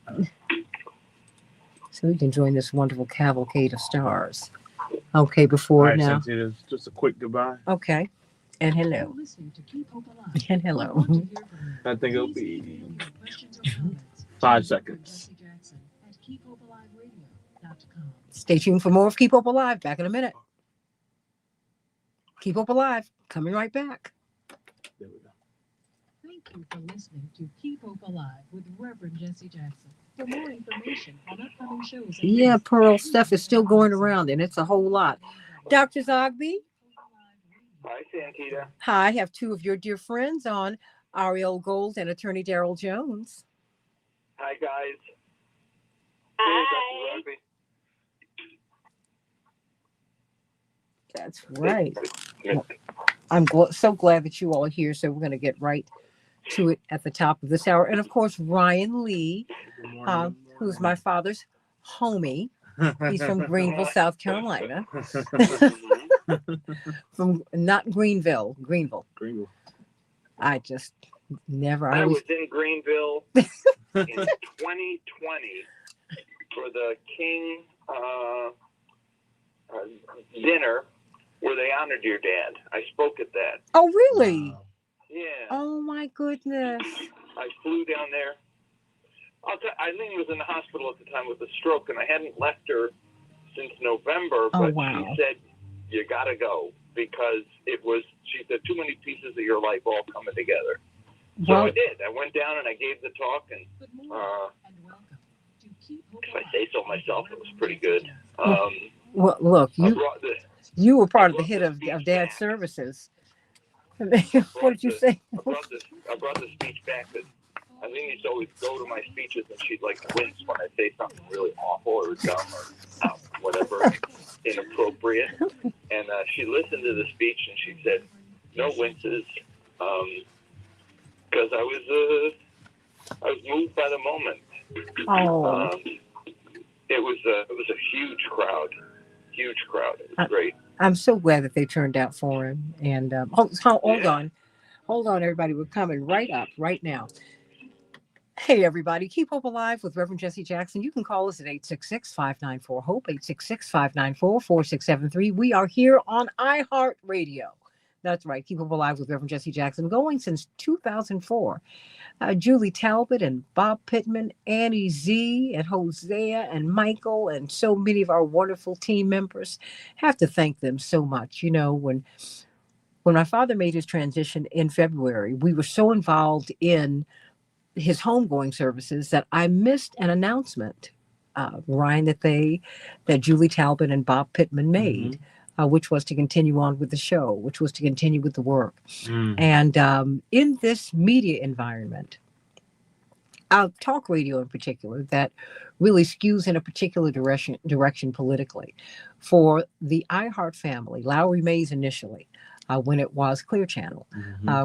So we can join this wonderful cavalcade of stars. Okay, before all right, now. Santito, just a quick goodbye. Okay. And hello. And hello. I think it'll be 5 seconds. Stay tuned for more of Keep Hope Alive. Back in a minute. Keep Hope Alive. Coming right back. There we go. Thank you for listening to Keep Hope Alive with Reverend Jesse Jackson. For more information on upcoming shows. Yeah, Pearl, stuff is still going around, and it's a whole lot. Dr. Zogby. Hi, Santita. Hi, I have 2 of your dear friends on, Ariel Gold and Attorney Daryl Jones. Hi, guys. Hi. Hey, That's right. Dr. I'm so glad that you all are here. So we're going to get right to it at the top of this hour. And of course, Ryan Lee, who's my father's homie. He's from Greenville, South Carolina. From not Greenville. I just never. I was in Greenville in 2020 for the King dinner where they honored your dad. I spoke at that. Oh, really? Wow. Yeah. Oh, my goodness. I flew down there. Eileen was in the hospital at the time with a stroke, and I hadn't left her since November, but wow. she said, you got to go, because she said, too many pieces of your life all coming together. So I did. I went down and I gave the talk, and if I say so myself, it was pretty good. Well, look, you were part of the hit of Dad's services. What did you say? I brought the speech back because Eileen used to always go to my speeches, and she'd like wince when I say something really awful or dumb or whatever inappropriate. And she listened to the speech and she said, "No winces," because I was moved by the moment. Oh. It was a huge crowd. It was great. I'm so glad that they turned out for him. And hold on, everybody. We're coming right up right now. Hey, everybody. Keep Hope Alive with Reverend Jesse Jackson. You can call us at 866-594-HOPE, 866-594-4673. We are here on iHeartRadio, That's right. Keep Hope Alive with Reverend Jesse Jackson, going since 2004. Julie Talbot and Bob Pittman, Annie Z and Hosea and Michael and so many of our wonderful team members. Have to thank them so much. You know, when my father made his transition in February, we were so involved in his homegoing services that I missed an announcement, Ryan, that Julie Talbot and Bob Pittman made, which was to continue on with the show, which was to continue with the work. And in this media environment, talk radio in particular, that really skews in a particular direction politically. For the iHeart family, Lowry Mays initially, when it was Clear Channel,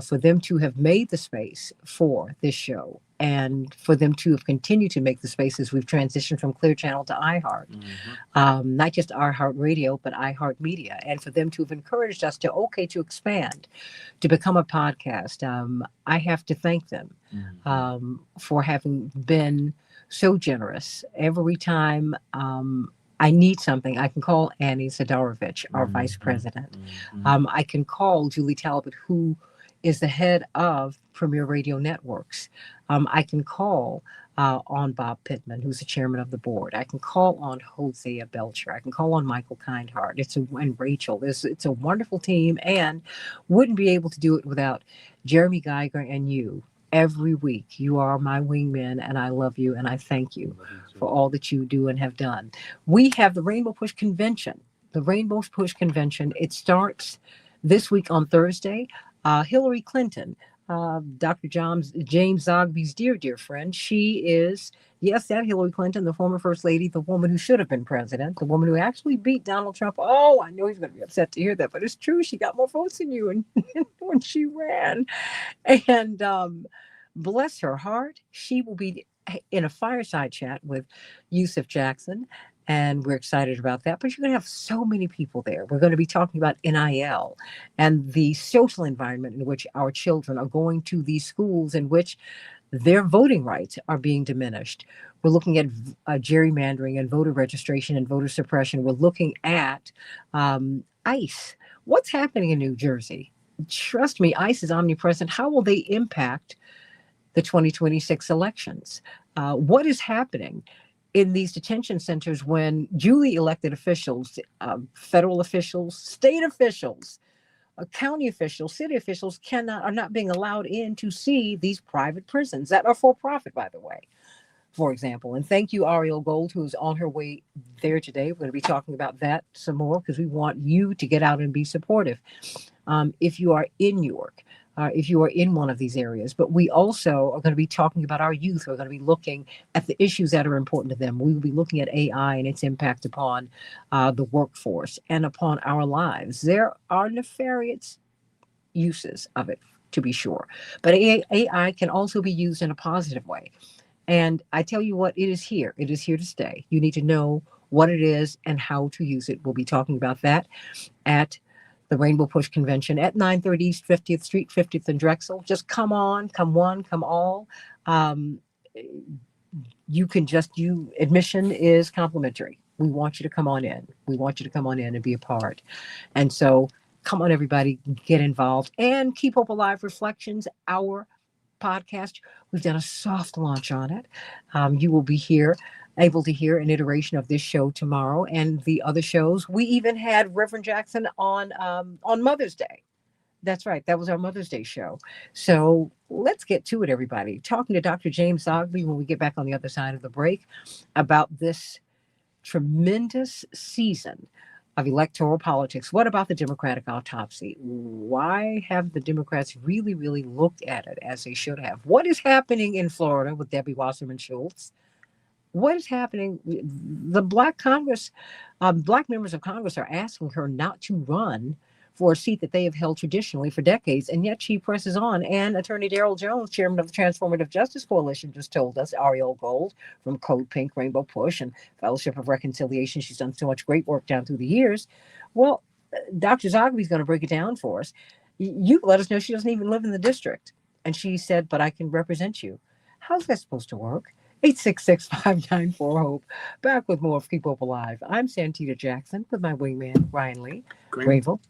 for them to have made the space for this show and for them to have continued to make the space as we've transitioned from Clear Channel to iHeart, not just iHeart Radio, but iHeart Media, and for them to have encouraged us to expand, to become a podcast. I have to thank them for having been so generous. Every time I need something, I can call Annie Sidorovich, our vice president. I can call Julie Talbot, who is the head of Premier Radio Networks. I can call on Bob Pittman, who's the chairman of the board. I can call on Hosea Belcher. I can call on Michael Kindhart. And Rachel. It's a wonderful team, and wouldn't be able to do it without Jeremy Geiger and you. Every week, you are my wingman, and I love you, and I thank you for all that you do and have done. We have the Rainbow Push Convention. The Rainbow Push Convention, it starts this week on Thursday. Hillary Clinton, Dr. James Zogby's dear friend, she is, yes, that Hillary Clinton, the former First Lady, the woman who should have been president, the woman who actually beat Donald Trump. Oh, I know he's going to be upset to hear that, but it's true. She got more votes than you when she ran. And bless her heart, she will be in a fireside chat with Yusuf Jackson, and we're excited about that. But you're going to have so many people there. We're going to be talking about NIL and the social environment in which our children are going to these schools in which their voting rights are being diminished. We're looking at gerrymandering and voter registration and voter suppression. We're looking at ICE. What's happening in New Jersey? Trust me, ICE is omnipresent. How will they impact the 2026 elections? What is happening in these detention centers when duly elected officials, federal officials, state officials, county officials, city officials are not being allowed in to see these private prisons that are for profit, by the way, for example. And thank you, Ariel Gold, who's on her way there today. We're going to be talking about that some more because we want you to get out and be supportive. If you are in New York, if you are in one of these areas. But we also are going to be talking about our youth. We're going to be looking at the issues that are important to them. We will be looking at AI and its impact upon the workforce and upon our lives. There are nefarious uses of it, to be sure. But AI can also be used in a positive way. And I tell you what, it is here. It is here to stay. You need to know what it is and how to use it. We'll be talking about that at the Rainbow Push Convention at 930 East 50th Street, 50th and Drexel. Just come on, come one, come all. Admission is complimentary. We want you to come on in. We want you to come on in and be a part. And so come on, everybody, get involved. And Keep Hope Alive Reflections, our podcast. We've done a soft launch on it. You will be able to hear an iteration of this show tomorrow and the other shows. We even had Reverend Jackson on Mother's Day. That's right. That was our Mother's Day show. So let's get to it, everybody. Talking to Dr. James Zogby when we get back on the other side of the break about this tremendous season of electoral politics. What about the Democratic autopsy? Why have the Democrats really looked at it as they should have? What is happening in Florida with Debbie Wasserman Schultz? What is happening? The Black members of Congress are asking her not to run for a seat that they have held traditionally for decades, and yet she presses on. And Attorney Darrell Jones, chairman of the Transformative Justice Coalition, just told us, Ariel Gold from Code Pink, Rainbow Push, and Fellowship of Reconciliation, she's done so much great work down through the years. Well, Dr. Zogby's going to break it down for us. You let us know she doesn't even live in the district. And she said, but I can represent you. How's that supposed to work? 866-594-HOPE. Back with more of Keep Hope Alive. I'm Santita Jackson with my wingman, Ryan Lee. Grateful.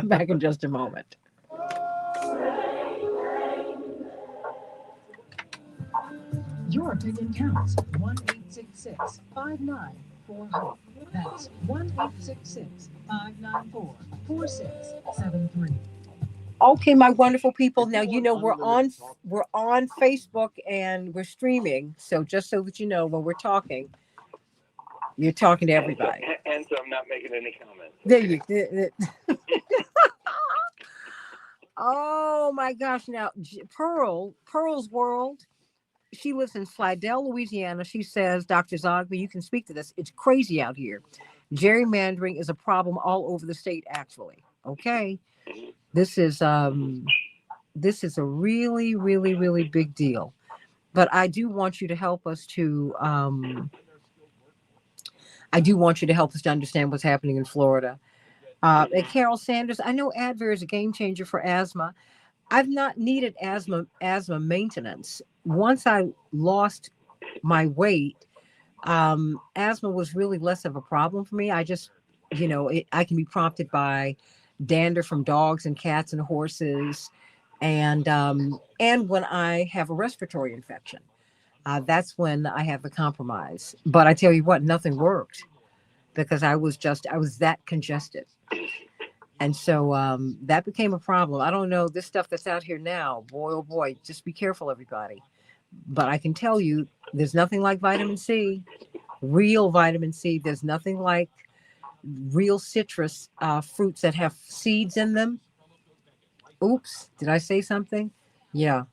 Back in just a moment. Your opinion counts. 1-866-594-HOPE. That's 1-866-594-4673. Okay, my wonderful people. Now you know we're on Facebook and we're streaming. So just so that you know, when we're talking, you're talking to everybody. And so I'm not making any comments. There you. Oh my gosh! Now Pearl's World. She lives in Slidell, Louisiana. She says, Dr. Zogby, you can speak to this. It's crazy out here. Gerrymandering is a problem all over the state, actually. Okay. This is a really, really, really big deal. But I do want you to help us to understand what's happening in Florida. And Carol Sanders, I know Advair is a game changer for asthma. I've not needed asthma maintenance. Once I lost my weight, asthma was really less of a problem for me. I just, I can be prompted by dander from dogs and cats and horses, and when I have a respiratory infection, that's when I have the compromise. But I tell you what, nothing worked because I was that congested. And so that became a problem. I don't know, this stuff that's out here now, boy, oh boy, just be careful, everybody. But I can tell you, there's nothing like vitamin C, real vitamin C. There's nothing like real citrus fruits that have seeds in them. Oops, did I say something? Yeah,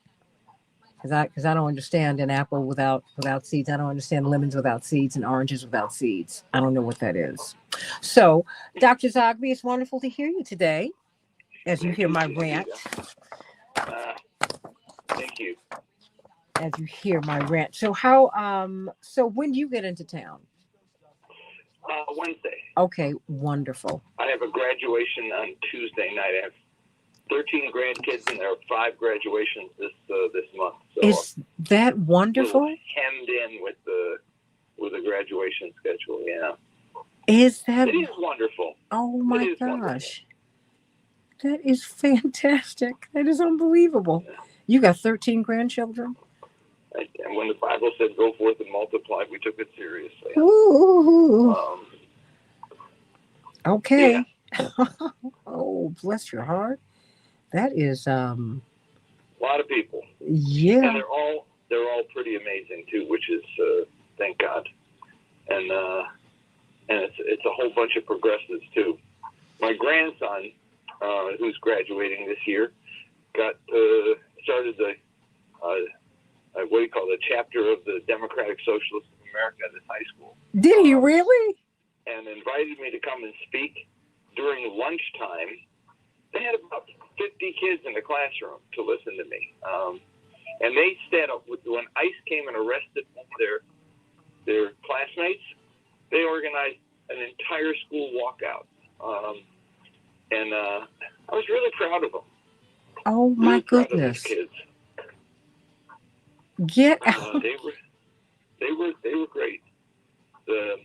because I don't understand an apple without seeds. I don't understand lemons without seeds and oranges without seeds. I don't know what that is. So, Dr. Zogby, it's wonderful to hear you today. As you hear my rant. Thank you. As you hear my rant. So so when do you get into town? Wednesday. Okay, wonderful. I have a graduation on Tuesday night. I have 13 grandkids, and there are 5 graduations this month. So is that wonderful? Hemmed in with the graduation schedule. Yeah. Is that? It is wonderful. Oh my gosh. Wonderful. That is fantastic. That is unbelievable. Yeah. You got 13 grandchildren? And when the Bible said go forth and multiply, we took it seriously. Ooh. Okay. Yeah. Oh, bless your heart. That is a lot of people. Yeah. And they're all pretty amazing too, which is thank God. And it's a whole bunch of progressives too. My grandson, who's graduating this year, got started the what do you call it, the chapter of the Democratic Socialists of America at his high school. Did he really? And invited me to come and speak during lunchtime. They had about 50 kids in the classroom to listen to me. And they stand up when ICE came and arrested their classmates. They organized an entire school walkout. And I was really proud of them. Oh my really goodness! Proud of these kids. Get out. They were great. The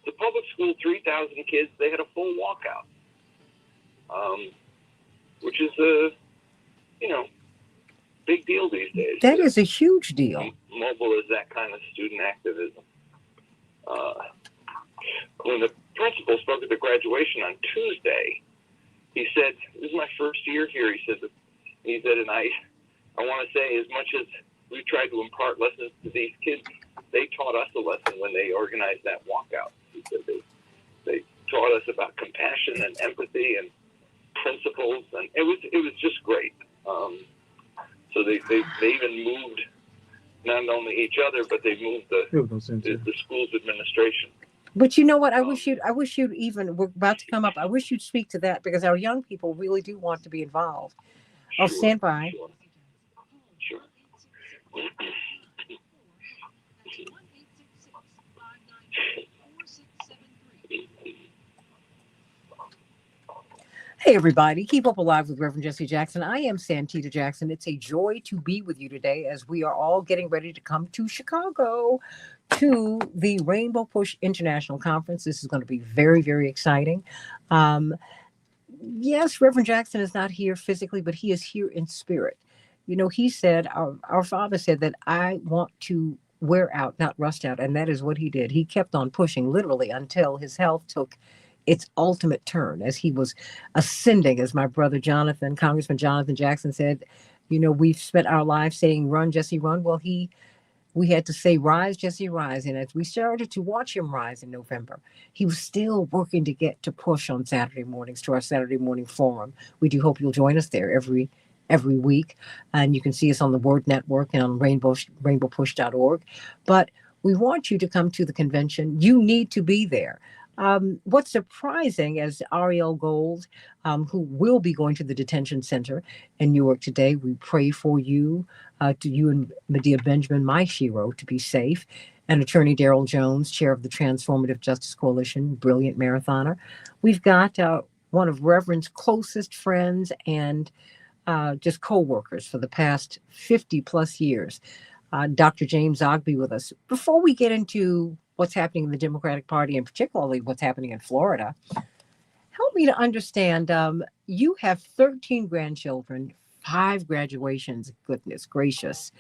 public school, 3,000 kids, they had a full walkout. Which is a big deal these days. That is a huge deal. Mobile is that kind of student activism. When the principal spoke at the graduation on Tuesday, he said, "This is my first year here." He said, and I want to say, as much as we tried to impart lessons to these kids, they taught us a lesson when they organized that walkout. He said they taught us about compassion and empathy and principles, and it was just great. So they even moved not only each other, but they moved the school's administration. But you know what? I wish you'd even, we're about to come up. I wish you'd speak to that because our young people really do want to be involved. Sure, stand by. Sure. Hey, everybody. Keep up alive with Reverend Jesse Jackson. I am Santita Jackson. It's a joy to be with you today as we are all getting ready to come to Chicago to the Rainbow Push International Conference. This is going to be very, very exciting. Um, yes, Reverend Jackson is not here physically, but he is here in spirit. You know, he said, our father said that I want to wear out, not rust out. And that is what he did. He kept on pushing literally until his health took its ultimate turn as he was ascending, as my brother Jonathan, Congressman Jonathan Jackson said. You know, we've spent our lives saying, run, Jesse, run. Well, we had to say, rise, Jesse, rise. And as we started to watch him rise in November, he was still working to get to push on Saturday mornings to our Saturday morning forum. We do hope you'll join us there every week. And you can see us on the Word Network and on rainbowpush.org. But we want you to come to the convention. You need to be there. What's surprising, as Ariel Gold, who will be going to the detention center in Newark today, we pray for you, to you and Medea Benjamin, my hero, to be safe, and Attorney Darrell Jones, chair of the Transformative Justice Coalition, brilliant marathoner. We've got one of Reverend's closest friends and just co-workers for the past 50 plus years, Dr. James Ogby, with us. Before we get into what's happening in the Democratic Party and particularly what's happening in Florida, help me to understand, you have 13 grandchildren, 5 graduations. Goodness gracious.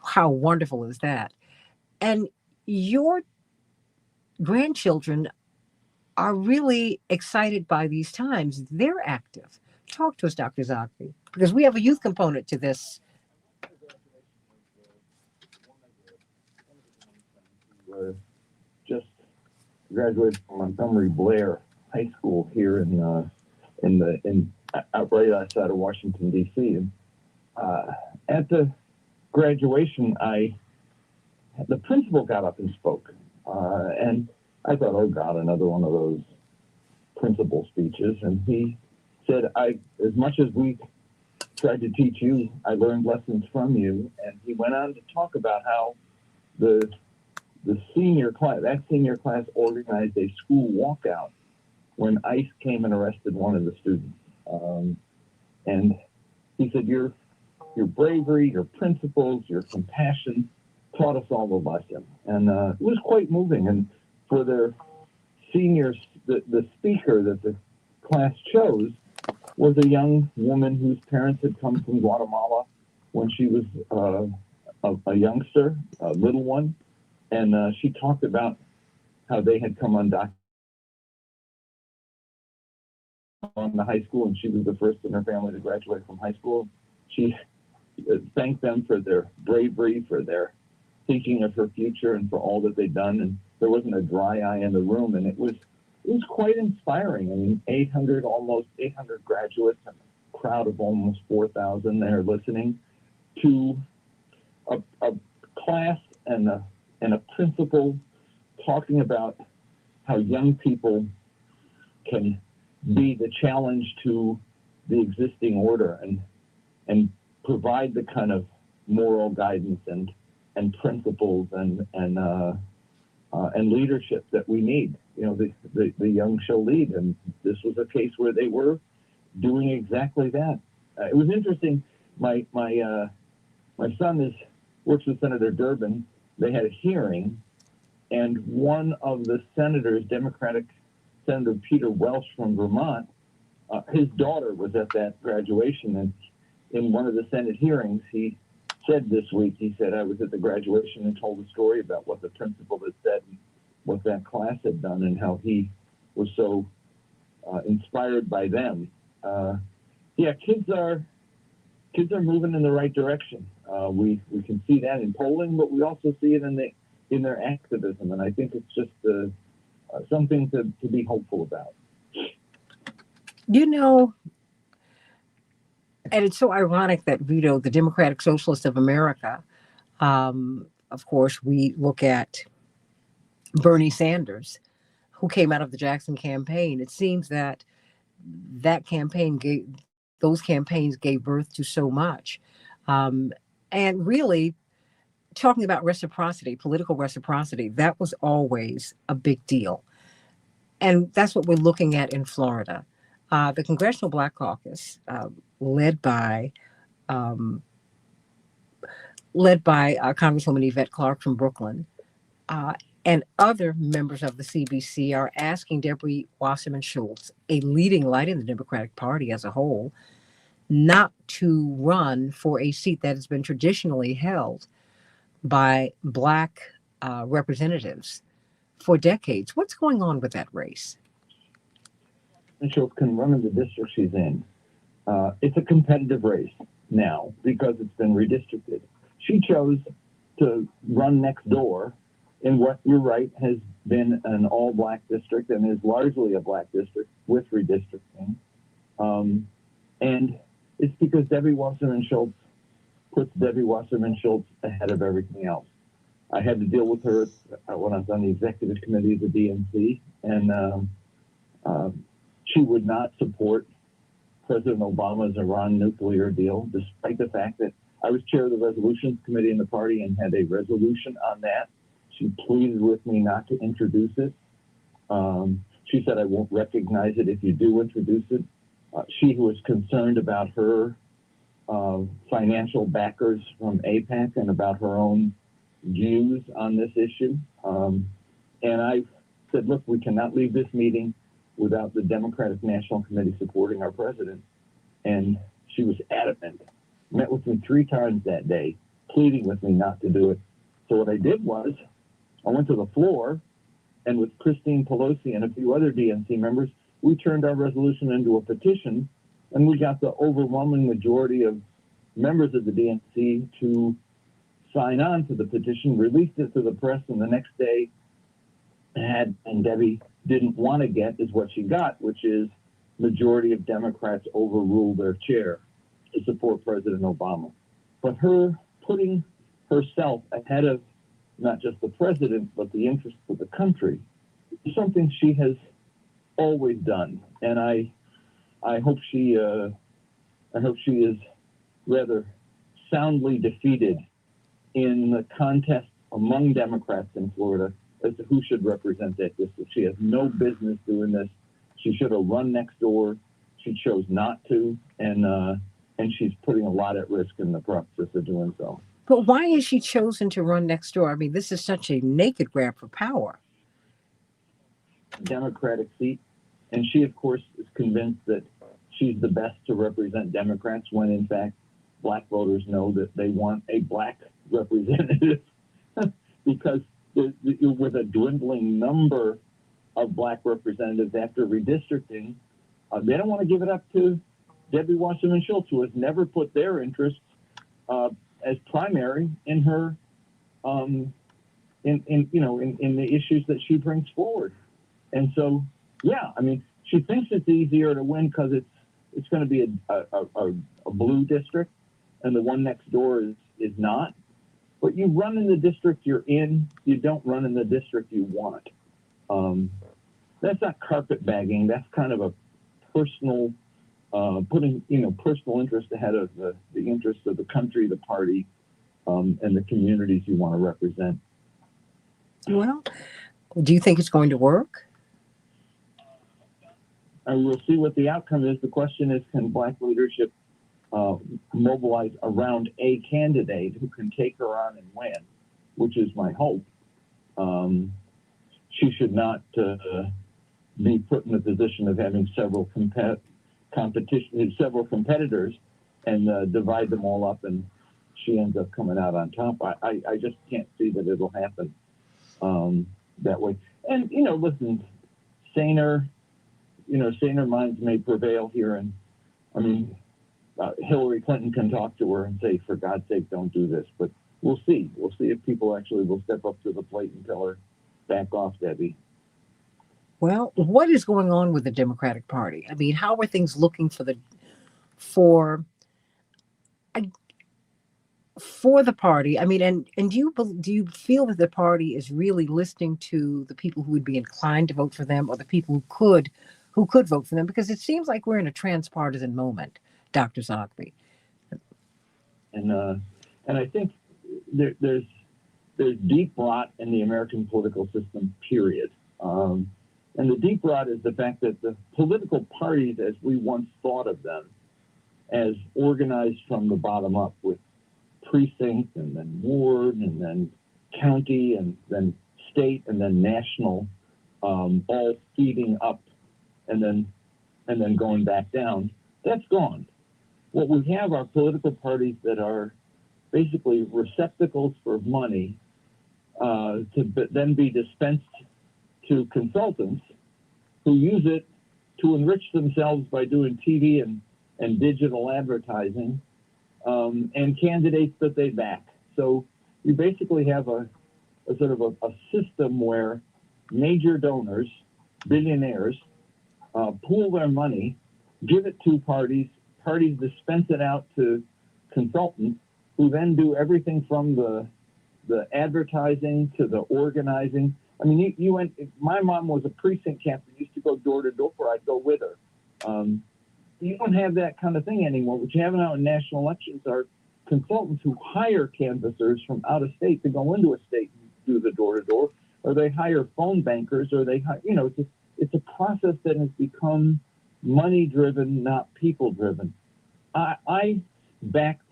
How wonderful is that? And your grandchildren are really excited by these times. They're active. Talk to us, Dr. Zogby, because we have a youth component to this. Just graduated from Montgomery Blair High School here out right outside of Washington D.C. And at the graduation, the principal got up and spoke, and I thought, oh God, another one of those principal speeches. And he said, as much as we tried to teach you, I learned lessons from you. And he went on to talk about how the senior class organized a school walkout when ICE came and arrested one of the students. And he said, your bravery, your principles, your compassion taught us all a lesson. And it was quite moving. And for their seniors, the speaker that the class chose was a young woman whose parents had come from Guatemala when she was a youngster, a little one. And she talked about how they had come undocumented on the high school, and she was the first in her family to graduate from high school. She thanked them for their bravery, for their thinking of her future, and for all that they'd done. And there wasn't a dry eye in the room, and it was quite inspiring. I mean, almost 800 graduates, and a crowd of almost 4,000 there listening to a class and a principal talking about how young people can be the challenge to the existing order and provide the kind of moral guidance and principles and leadership that we need. You know, the young shall lead, and this was a case where they were doing exactly that. It was interesting. My son works with Senator Durbin. They had a hearing, and one of the senators, Democratic Senator Peter Welch from Vermont, his daughter was at that graduation, and in one of the Senate hearings, he said this week, he said, I was at the graduation and told a story about what the principal had said and what that class had done and how he was so inspired by them. Kids are moving in the right direction. We can see that in polling, but we also see it in their activism, and I think it's just something to be hopeful about. You know, and it's so ironic that, you know, the Democratic Socialists of America, of course, we look at Bernie Sanders, who came out of the Jackson campaign. It seems that those campaigns gave birth to so much. And really, talking about reciprocity, political reciprocity, that was always a big deal. And that's what we're looking at in Florida. The Congressional Black Caucus, led by um, Congresswoman Yvette Clarke from Brooklyn, uh, and other members of the CBC are asking Debbie Wasserman Schultz, a leading light in the Democratic Party as a whole, not to run for a seat that has been traditionally held by Black representatives for decades. What's going on with that race? Schultz can run in the district she's in. It's a competitive race now because it's been redistricted. She chose to run next door in what, you're right, has been an all-black district and is largely a black district with redistricting. And it's because Debbie Wasserman Schultz puts Debbie Wasserman Schultz ahead of everything else. I had to deal with her when I was on the executive committee of the DNC, and she would not support President Obama's Iran nuclear deal, despite the fact that I was chair of the resolutions committee in the party and had a resolution on that. She pleaded with me not to introduce it. She said, I won't recognize it if you do introduce it. She was concerned about her financial backers from AIPAC and about her own views on this issue. And I said, look, we cannot leave this meeting without the Democratic National Committee supporting our president. And she was adamant, met with me 3 times that day, pleading with me not to do it. So what I did was, I went to the floor, and with Christine Pelosi and a few other DNC members, we turned our resolution into a petition, and we got the overwhelming majority of members of the DNC to sign on to the petition, released it to the press, and the next day, and Debbie didn't want to get is what she got, which is majority of Democrats overruled their chair to support President Obama. But her putting herself ahead of not just the president, but the interests of the country is something she has always done. And I hope she is rather soundly defeated in the contest among Democrats in Florida as to who should represent that district. She has no business doing this. She should have run next door. She chose not to, and she's putting a lot at risk in the process of doing so. But why has she chosen to run next door? I mean, this is such a naked grab for power. Democratic seat, and she, of course, is convinced that she's the best to represent Democrats when, in fact, black voters know that they want a black representative because with a dwindling number of black representatives after redistricting, they don't want to give it up to Debbie Wasserman Schultz, who has never put their interests as primary in her in the issues that she brings forward. And so, yeah, I mean, she thinks it's easier to win because it's going to be a blue district, and the one next door is not. But you run in the district you're in. You don't run in the district you want. That's not carpetbagging. That's kind of a personal putting personal interest ahead of the interests of the country, the party, and the communities you want to represent. Well, do you think it's going to work? And we'll see what the outcome is. The question is, can black leadership mobilize around a candidate who can take her on and win, which is my hope. She should not be put in the position of having several competitors and divide them all up, and she ends up coming out on top. I just can't see that it'll happen that way. And listen, saner minds may prevail here, and I mean, Hillary Clinton can talk to her and say, for God's sake, don't do this. But we'll see. We'll see if people actually will step up to the plate and tell her, back off, Debbie. Well, what is going on with the Democratic Party? I mean, how are things looking for the party? I mean, and do you feel that the party is really listening to the people who would be inclined to vote for them, or the people who could vote for them? Because it seems like we're in a transpartisan moment, Dr. Zogby. And I think there's deep rot in the American political system, period. And the deep rot is the fact that the political parties, as we once thought of them, as organized from the bottom up with precinct and then ward and then county and then state and then national, all feeding up and then going back down, that's gone. What we have are political parties that are basically receptacles for money then be dispensed to consultants who use it to enrich themselves by doing TV and digital advertising and candidates that they back. So you basically have a sort of a system where major donors, billionaires, pool their money, give it to parties dispense it out to consultants who then do everything from the advertising to the organizing. I mean, you went. My mom was a precinct captain. Used to go door to door. I'd go with her. You don't have that kind of thing anymore. What you have now in national elections are consultants who hire canvassers from out of state to go into a state and do the door to door, or they hire phone bankers, or they hire. It's a process that has become money driven, not people driven. I backed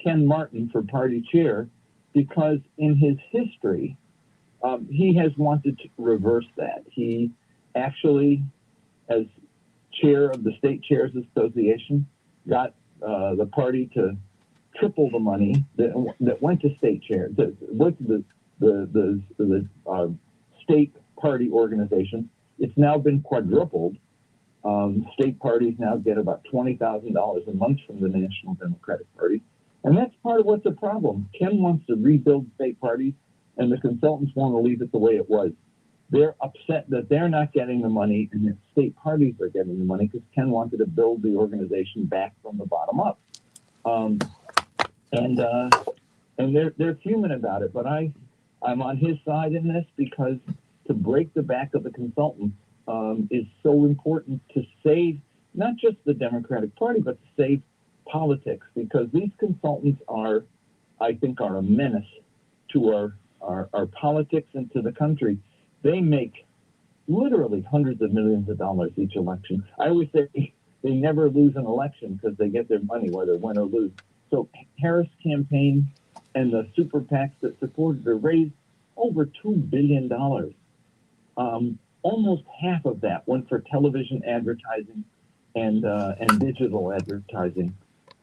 Ken Martin for party chair because in his history, he has wanted to reverse that. He actually, as chair of the State Chairs Association, got the party to triple the money that went to state chairs, that went to the state party organization. It's now been quadrupled. State parties now get about $20,000 a month from the National Democratic Party. And that's part of what's the problem. Ken wants to rebuild state parties, and the consultants want to leave it the way it was. They're upset that they're not getting the money and that state parties are getting the money because Ken wanted to build the organization back from the bottom up. And they're fuming about it, but I'm on his side in this because to break the back of the consultants is so important to save not just the Democratic Party, but to save politics, because these consultants I think, are a menace to our politics and to the country. They make literally hundreds of millions of dollars each election. I always say they never lose an election because they get their money whether win or lose. So Harris' campaign and the super PACs that supported her raised over $2 billion. Almost half of that went for television advertising and digital advertising.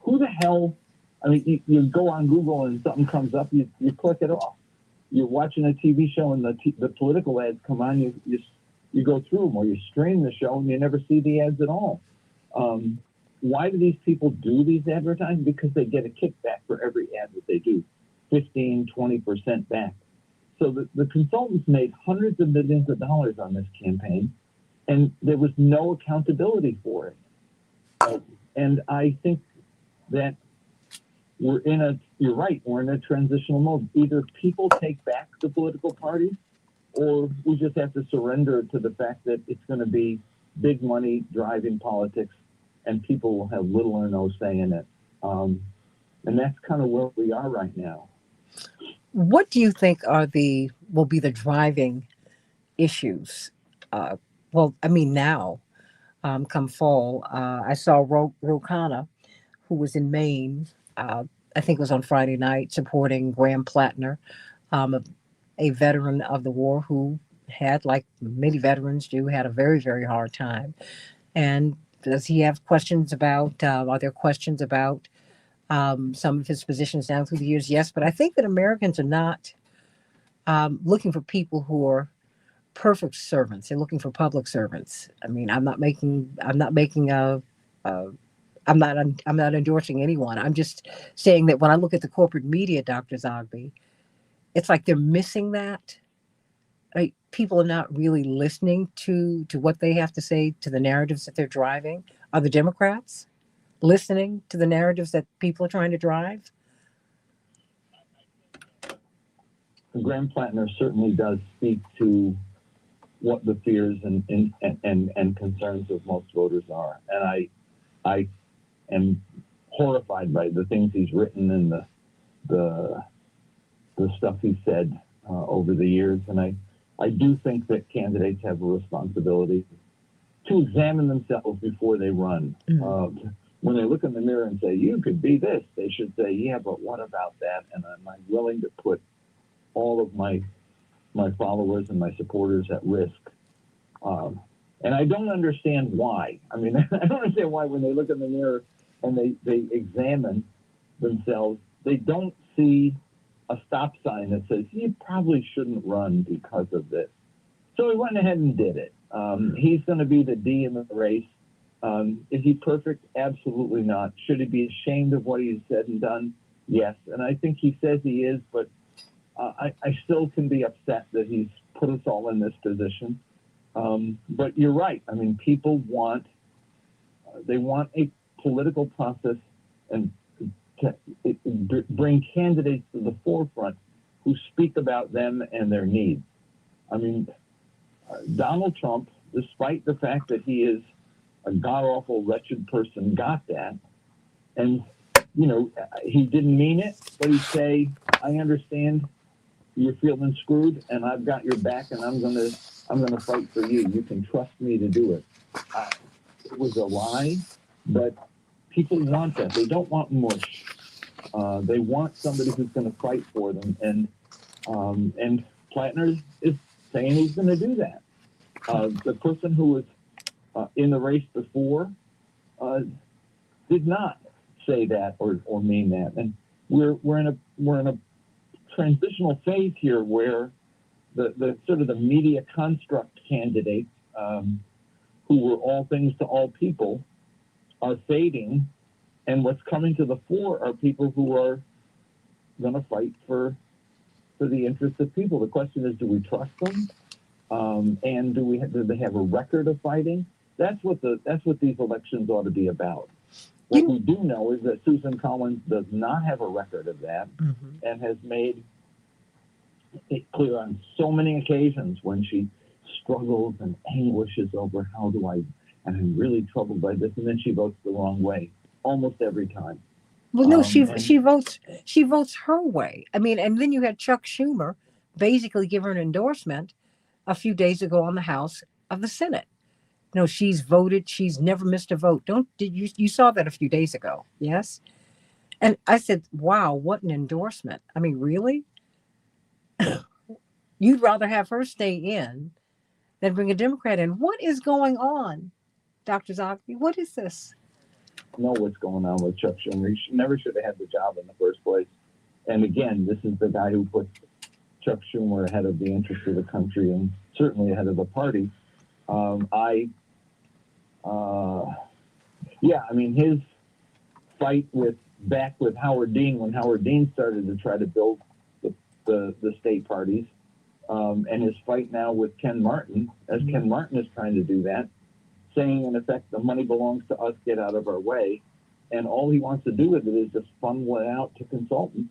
Who the hell? I mean, you go on Google and something comes up, you click it off. You're watching a TV show and the political ads come on, you go through them, or you stream the show and you never see the ads at all. Why do these people do these advertising? Because they get a kickback for every ad that they do, 15, 20% back. So the consultants made hundreds of millions of dollars on this campaign, and there was no accountability for it. And I think that you're right, we're in a transitional mode. Either people take back the political parties, or we just have to surrender to the fact that it's going to be big money driving politics, and people will have little or no say in it. And that's kind of where we are right now. What do you think will be the driving issues? Now, come fall, I saw Ro Khanna, who was in Maine. I think it was on Friday night, supporting Graham Plattner, a veteran of the war who had, like many veterans do, had a very, very hard time. And does he have questions about? Are there questions about some of his positions down through the years? Yes, but I think that Americans are not looking for people who are perfect servants. They're looking for public servants. I mean, I'm not endorsing anyone. I'm just saying that when I look at the corporate media, Dr. Zogby, it's like they're missing that. People are not really listening to what they have to say, to the narratives that they're driving. Are the Democrats listening to the narratives that people are trying to drive? Graham Plattner certainly does speak to what the fears and concerns of most voters are. And I am horrified by the things he's written and the stuff he said over the years. And I do think that candidates have a responsibility to examine themselves before they run. When they look in the mirror and say, you could be this, they should say, yeah, but what about that? And am I willing to put all of my followers and my supporters at risk? And I don't understand why. I mean, I don't understand why when they look in the mirror and they examine themselves, they don't see a stop sign that says, you probably shouldn't run because of this. So he went ahead and did it. He's going to be the D in the race. Is he perfect? Absolutely not. Should he be ashamed of what he's said and done? Yes. And I think he says he is, but I still can be upset that he's put us all in this position. But you're right. I mean, people want a political process and to bring candidates to the forefront who speak about them and their needs. I mean, Donald Trump, despite the fact that he is a god-awful, wretched person, got that. And, you know, he didn't mean it, but he'd say, I understand you're feeling screwed, and I've got your back, and I'm gonna fight for you. You can trust me to do it. It was a lie, but people want that. They don't want mush. They want somebody who's going to fight for them, and Plattner is saying he's going to do that. The person who was in the race before did not say that or mean that, and we're in a transitional phase here where the sort of the media construct candidates who were all things to all people are fading, and what's coming to the fore are people who are going to fight for the interests of people. The question is, do we trust them? And do they have a record of fighting? That's what these elections ought to be about. What we do know is that Susan Collins does not have a record of that, and has made it clear on so many occasions when she struggles and anguishes over and I'm really troubled by this, and then she votes the wrong way almost every time. Well, no, she votes her way. I mean, and then you had Chuck Schumer basically give her an endorsement a few days ago on the House of the Senate. No, she's voted. She's never missed a vote. You saw that a few days ago? Yes. And I said, wow, what an endorsement. I mean, really? You'd rather have her stay in than bring a Democrat in. What is going on, Dr. Zogby? What is this? Know what's going on with Chuck Schumer. He never should have had the job in the first place. And again, this is the guy who puts Chuck Schumer ahead of the interests of the country and certainly ahead of the party. I mean, his fight back with Howard Dean, when Howard Dean started to try to build the state parties, and his fight now with Ken Martin, as Ken Martin is trying to do that, saying in effect, the money belongs to us, get out of our way. And all he wants to do with it is just funnel it out to consultants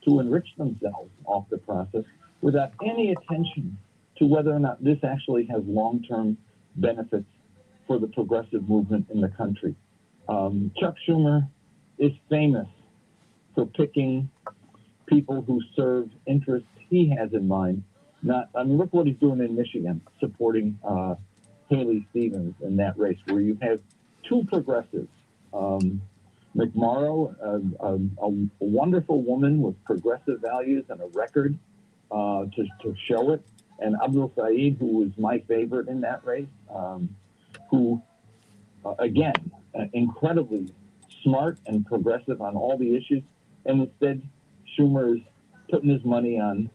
to enrich themselves off the process without any attention to whether or not this actually has long-term benefits for the progressive movement in the country. Chuck Schumer is famous for picking people who serve interests he has in mind. Look what he's doing in Michigan, supporting Haley Stevens in that race, where you have two progressives. McMorrow, a wonderful woman with progressive values and a record to show it, and Abdul Saeed, who was my favorite in that race, who, again, incredibly smart and progressive on all the issues, and instead Schumer is putting his money on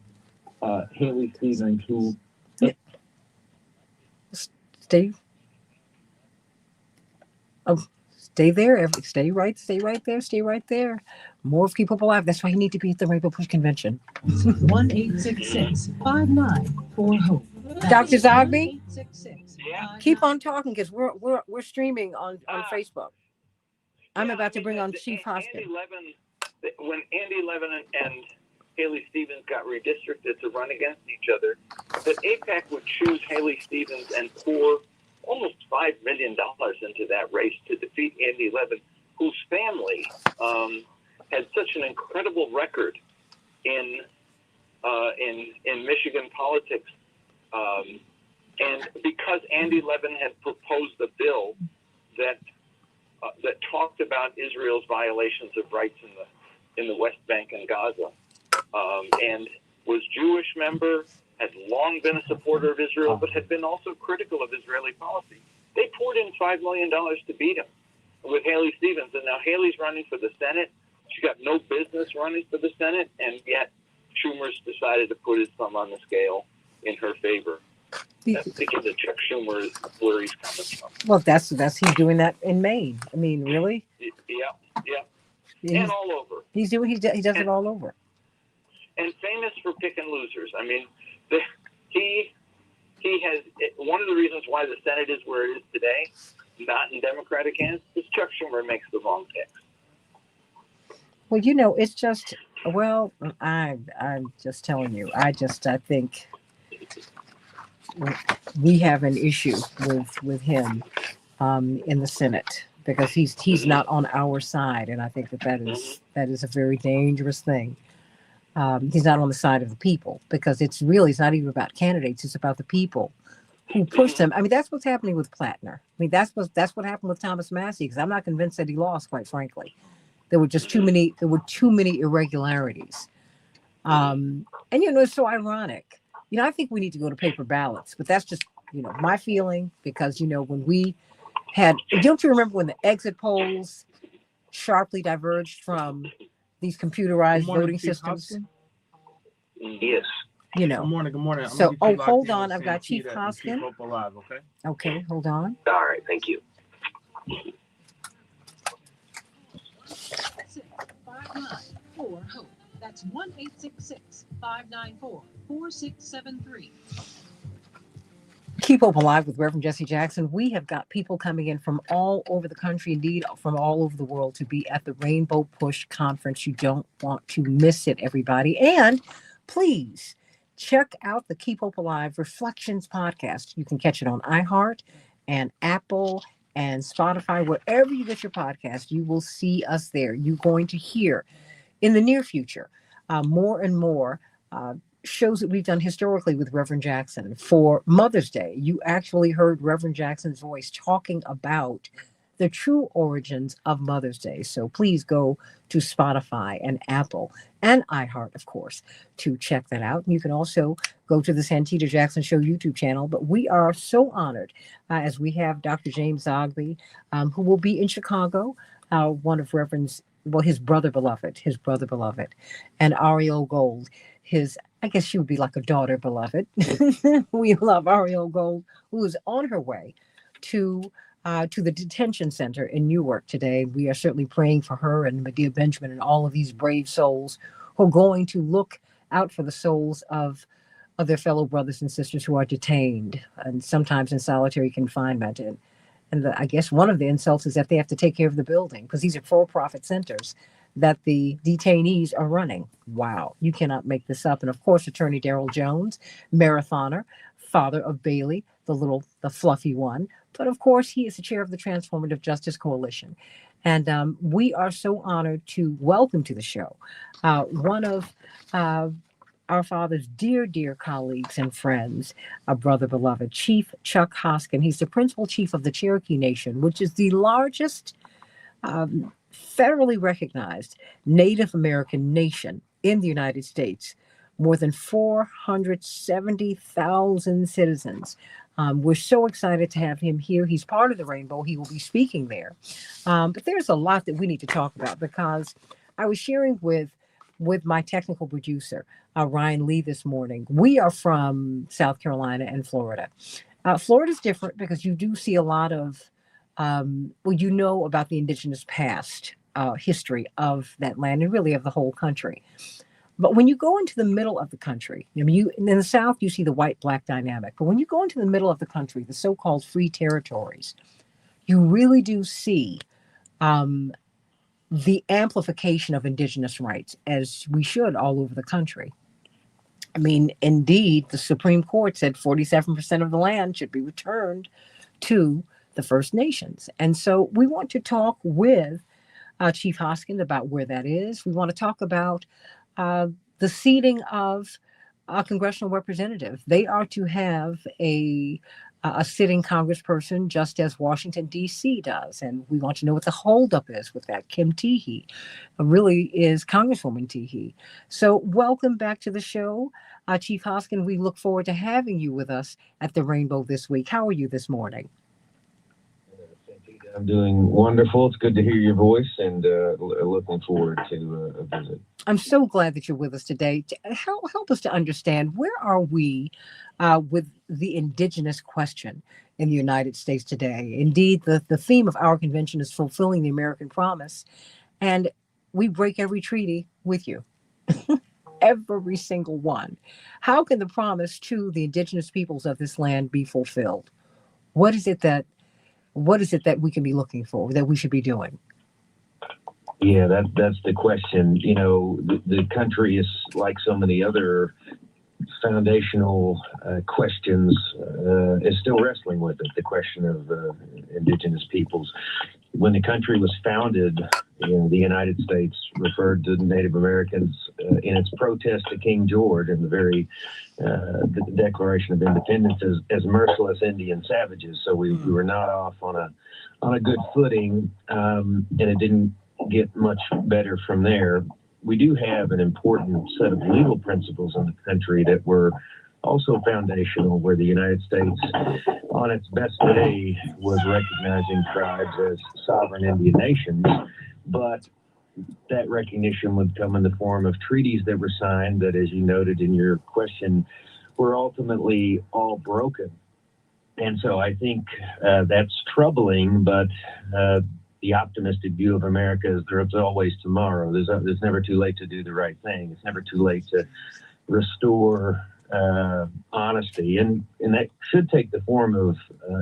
Haley Stevens, who... Stay there. Stay right there. More people alive. That's why you need to be at the Rainbow Push Convention. 1-866-594-HOPE. Dr. Zogby, keep on talking because we're streaming on Facebook. I'm about to bring on Chief Hoskin. When Andy Levin and Haley Stevens got redistricted to run against each other, that AIPAC would choose Haley Stevens and pour almost $5 million into that race to defeat Andy Levin, whose family had such an incredible record in Michigan politics And because Andy Levin had proposed a bill that talked about Israel's violations of rights in the West Bank and Gaza, and was Jewish member, had long been a supporter of Israel, but had been also critical of Israeli policy. They poured in $5 million to beat him with Haley Stevens, and now Haley's running for the Senate. She got no business running for the Senate, and yet Schumer's decided to put his thumb on the scale in her favor. That's because of Chuck Schumer is where he's coming from. Well, that's he's doing that in Maine. I mean, really? Yeah. He's, And all over. he does it all over. And famous for picking losers. I mean, he has, one of the reasons why the Senate is where it is today, not in Democratic hands, is Chuck Schumer makes the wrong picks. Well, it's just, well, I'm just telling you, I think we have an issue with him in the Senate because he's not on our side, and I think that is a very dangerous thing. He's not on the side of the people because it's not even about candidates; it's about the people who pushed him. I mean, that's what's happening with Plattner. I mean, that's what happened with Thomas Massey. Because I'm not convinced that he lost, quite frankly. There were just too many irregularities, and it's so ironic. I think we need to go to paper ballots, but that's just my feeling because when we don't you remember when the exit polls sharply diverged from these computerized voting systems? Hoskin? Yes. Good morning. I'm So, gonna get you hold locked in on. with I've got Chief Santita and Hoskin. Keep Hope Alive, okay? Okay, hold on. All right, thank you. 594-HOPE. That's 1-866-594-4673. Keep Hope Alive with Reverend Jesse Jackson. We have got people coming in from all over the country, indeed from all over the world, to be at the Rainbow Push Conference. You don't want to miss it, everybody. And please check out the Keep Hope Alive Reflections podcast. You can catch it on iHeart and Apple and Spotify, wherever you get your podcast. You will see us there. You're going to hear in the near future more and more shows that we've done historically with Reverend Jackson. For Mother's Day, you actually heard Reverend Jackson's voice talking about the true origins of Mother's Day. So please go to Spotify and Apple and iHeart, of course, to check that out. And you can also go to the Santita Jackson Show YouTube channel. But we are so honored as we have Dr. James Zogby, who will be in Chicago, one of Reverend's, his brother beloved, and Ariel Gold, I guess she would be like a daughter beloved. We love Ariel Gold, who is on her way to the detention center in Newark today. We are certainly praying for her and Medea Benjamin and all of these brave souls who are going to look out for the souls of their fellow brothers and sisters who are detained and sometimes in solitary confinement. And I guess one of the insults is that they have to take care of the building because these are for-profit centers that the detainees are running. Wow, you cannot make this up. And of course, Attorney Darrell Jones, marathoner, father of Bailey, the fluffy one. But of course, he is the chair of the Transformative Justice Coalition. And we are so honored to welcome to the show one of our father's dear colleagues and friends, a brother beloved, Chief Chuck Hoskin. He's the principal chief of the Cherokee Nation, which is the largest federally recognized Native American nation in the United States. More than 470,000 citizens. We're so excited to have him here. He's part of the Rainbow. He will be speaking there. But there's a lot that we need to talk about because I was sharing with my technical producer, Ryan Lee, this morning. We are from South Carolina and Florida. Florida's different because you do see a lot of, about the indigenous past history of that land and really of the whole country. But when you go into the middle of the country, in the South, you see the white-black dynamic. But when you go into the middle of the country, the so-called free territories, you really do see the amplification of indigenous rights, as we should all over the country. I mean, indeed, the Supreme Court said 47% of the land should be returned to the First Nations. And so we want to talk with Chief Hoskin about where that is. We want to talk about the ceding of a congressional representative. They are to have a sitting congressperson, just as Washington D.C. does, and we want to know what the holdup is with that. Kim Teehee really is Congresswoman Teehee. So, welcome back to the show, Chief Hoskin. We look forward to having you with us at the Rainbow this week. How are you this morning? I'm doing wonderful. It's good to hear your voice, and looking forward to a visit. I'm so glad that you're with us today. Help us to understand, where are we with the indigenous question in the United States today? Indeed, the theme of our convention is fulfilling the American promise, and we break every treaty with you, every single one. How can the promise to the indigenous peoples of this land be fulfilled? What is it that we can be looking for, that we should be doing? Yeah, that's the question. You know, the country is like so many other foundational questions, is still wrestling with it. The question of indigenous peoples. When the country was founded, the United States referred to Native Americans in its protest to King George in the Declaration of Independence as merciless Indian savages. So we were not off on a good footing, and it didn't get much better from there. We do have an important set of legal principles in the country that were also foundational, where the United States, on its best day, was recognizing tribes as sovereign Indian nations. But that recognition would come in the form of treaties that were signed that, as you noted in your question, were ultimately all broken. And so I think that's troubling, but the optimistic view of America is there's always tomorrow. There's never too late to do the right thing. It's never too late to restore honesty, and that should take the form of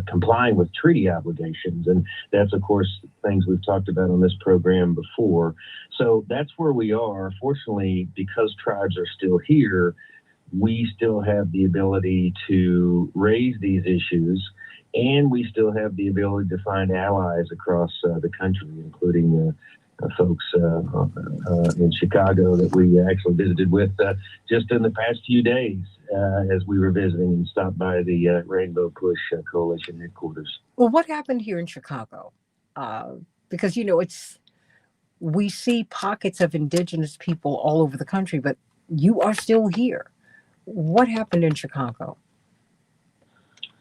complying with treaty obligations, and that's of course things we've talked about on this program before. So that's where we are. Fortunately, because tribes are still here, we still have the ability to raise these issues, and we still have the ability to find allies across the country, including folks in Chicago that we actually visited with just in the past few days as we were visiting, and stopped by the Rainbow Push Coalition headquarters. Well, what happened here in Chicago? Because, we see pockets of indigenous people all over the country, but you are still here. What happened in Chicago?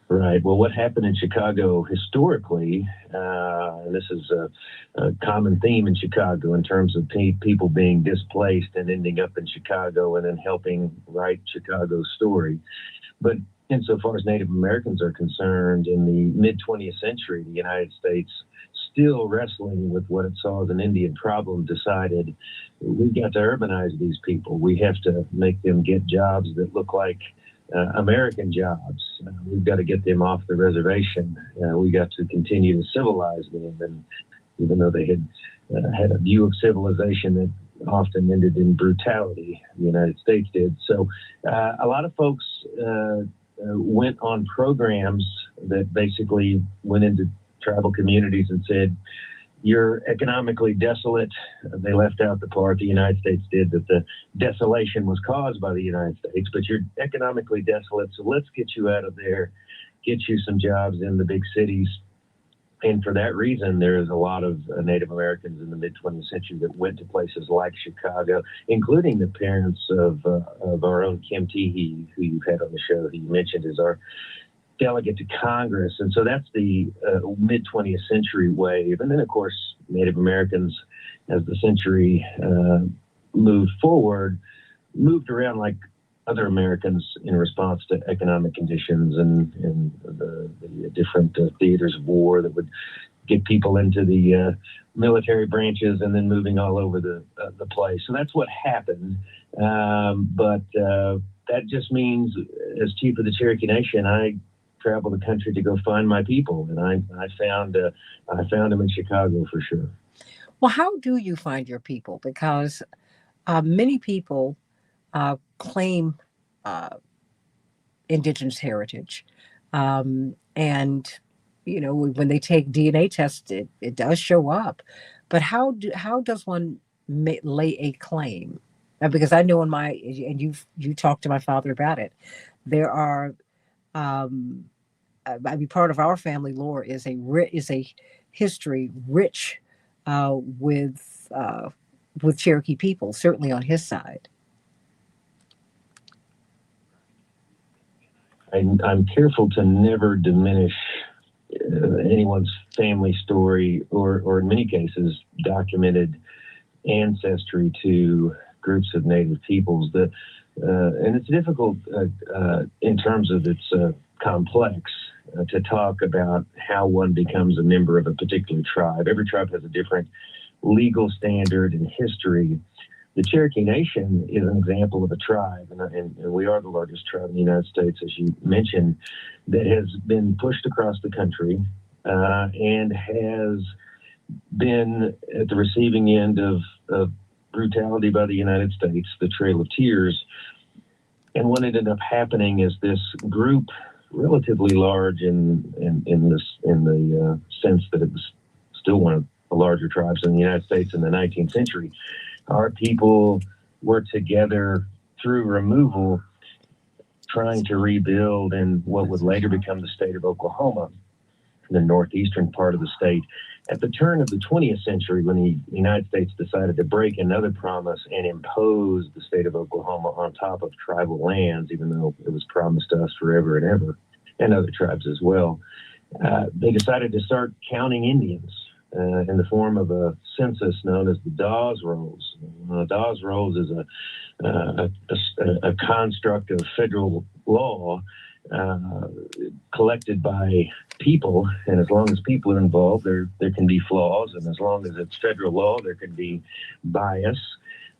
Right. Well, what happened in Chicago historically, and this is a common theme in Chicago in terms of people being displaced and ending up in Chicago and then helping write Chicago's story. But insofar as Native Americans are concerned, in the mid-20th century, the United States, still wrestling with what it saw as an Indian problem, decided we've got to urbanize these people. We have to make them get jobs that look like American jobs. We've got to get them off the reservation. We got to continue to civilize them, and even though they had a view of civilization that often ended in brutality, the United States did. So a lot of folks went on programs that basically went into tribal communities and said, you're economically desolate. They left out the part the United States did, that the desolation was caused by the United States, but you're economically desolate, so let's get you out of there, get you some jobs in the big cities. And for that reason, there's a lot of Native Americans in the mid-20th century that went to places like Chicago, including the parents of our own Kim Teehee, who you've had on the show, who you mentioned is our delegate to Congress. And so that's the mid-20th century wave. And then, of course, Native Americans, as the century moved forward, moved around like other Americans in response to economic conditions and the different theaters of war that would get people into the military branches and then moving all over the place. So that's what happened. But that just means, as chief of the Cherokee Nation, I travel the country to go find my people, and I found them in Chicago for sure. Well, how do you find your people? Because many people claim indigenous heritage, and when they take DNA tests, it does show up. But how does one lay a claim And because I know and you talked to my father about it, there are, um, I mean, part of our family lore is is a history rich uh, with uh, with Cherokee people, certainly on his side. I'm careful to never diminish anyone's family story or in many cases documented ancestry to groups of native peoples that and it's difficult in terms of its complex to talk about how one becomes a member of a particular tribe. Every tribe has a different legal standard and history. The Cherokee Nation is an example of a tribe, and we are the largest tribe in the United States, as you mentioned, that has been pushed across the country and has been at the receiving end of brutality by the United States, the Trail of Tears. And what ended up happening is this group, relatively large in the sense that it was still one of the larger tribes in the United States in the 19th century. Our people were together through removal, trying to rebuild in what would later become the state of Oklahoma, the northeastern part of the state. At the turn of the 20th century, when the United States decided to break another promise and impose the state of Oklahoma on top of tribal lands, even though it was promised to us forever and ever, and other tribes as well, they decided to start counting Indians in the form of a census known as the Dawes Rolls. Dawes Rolls is a construct of federal law collected by people, and as long as people are involved, there can be flaws, and as long as it's federal law, there can be bias.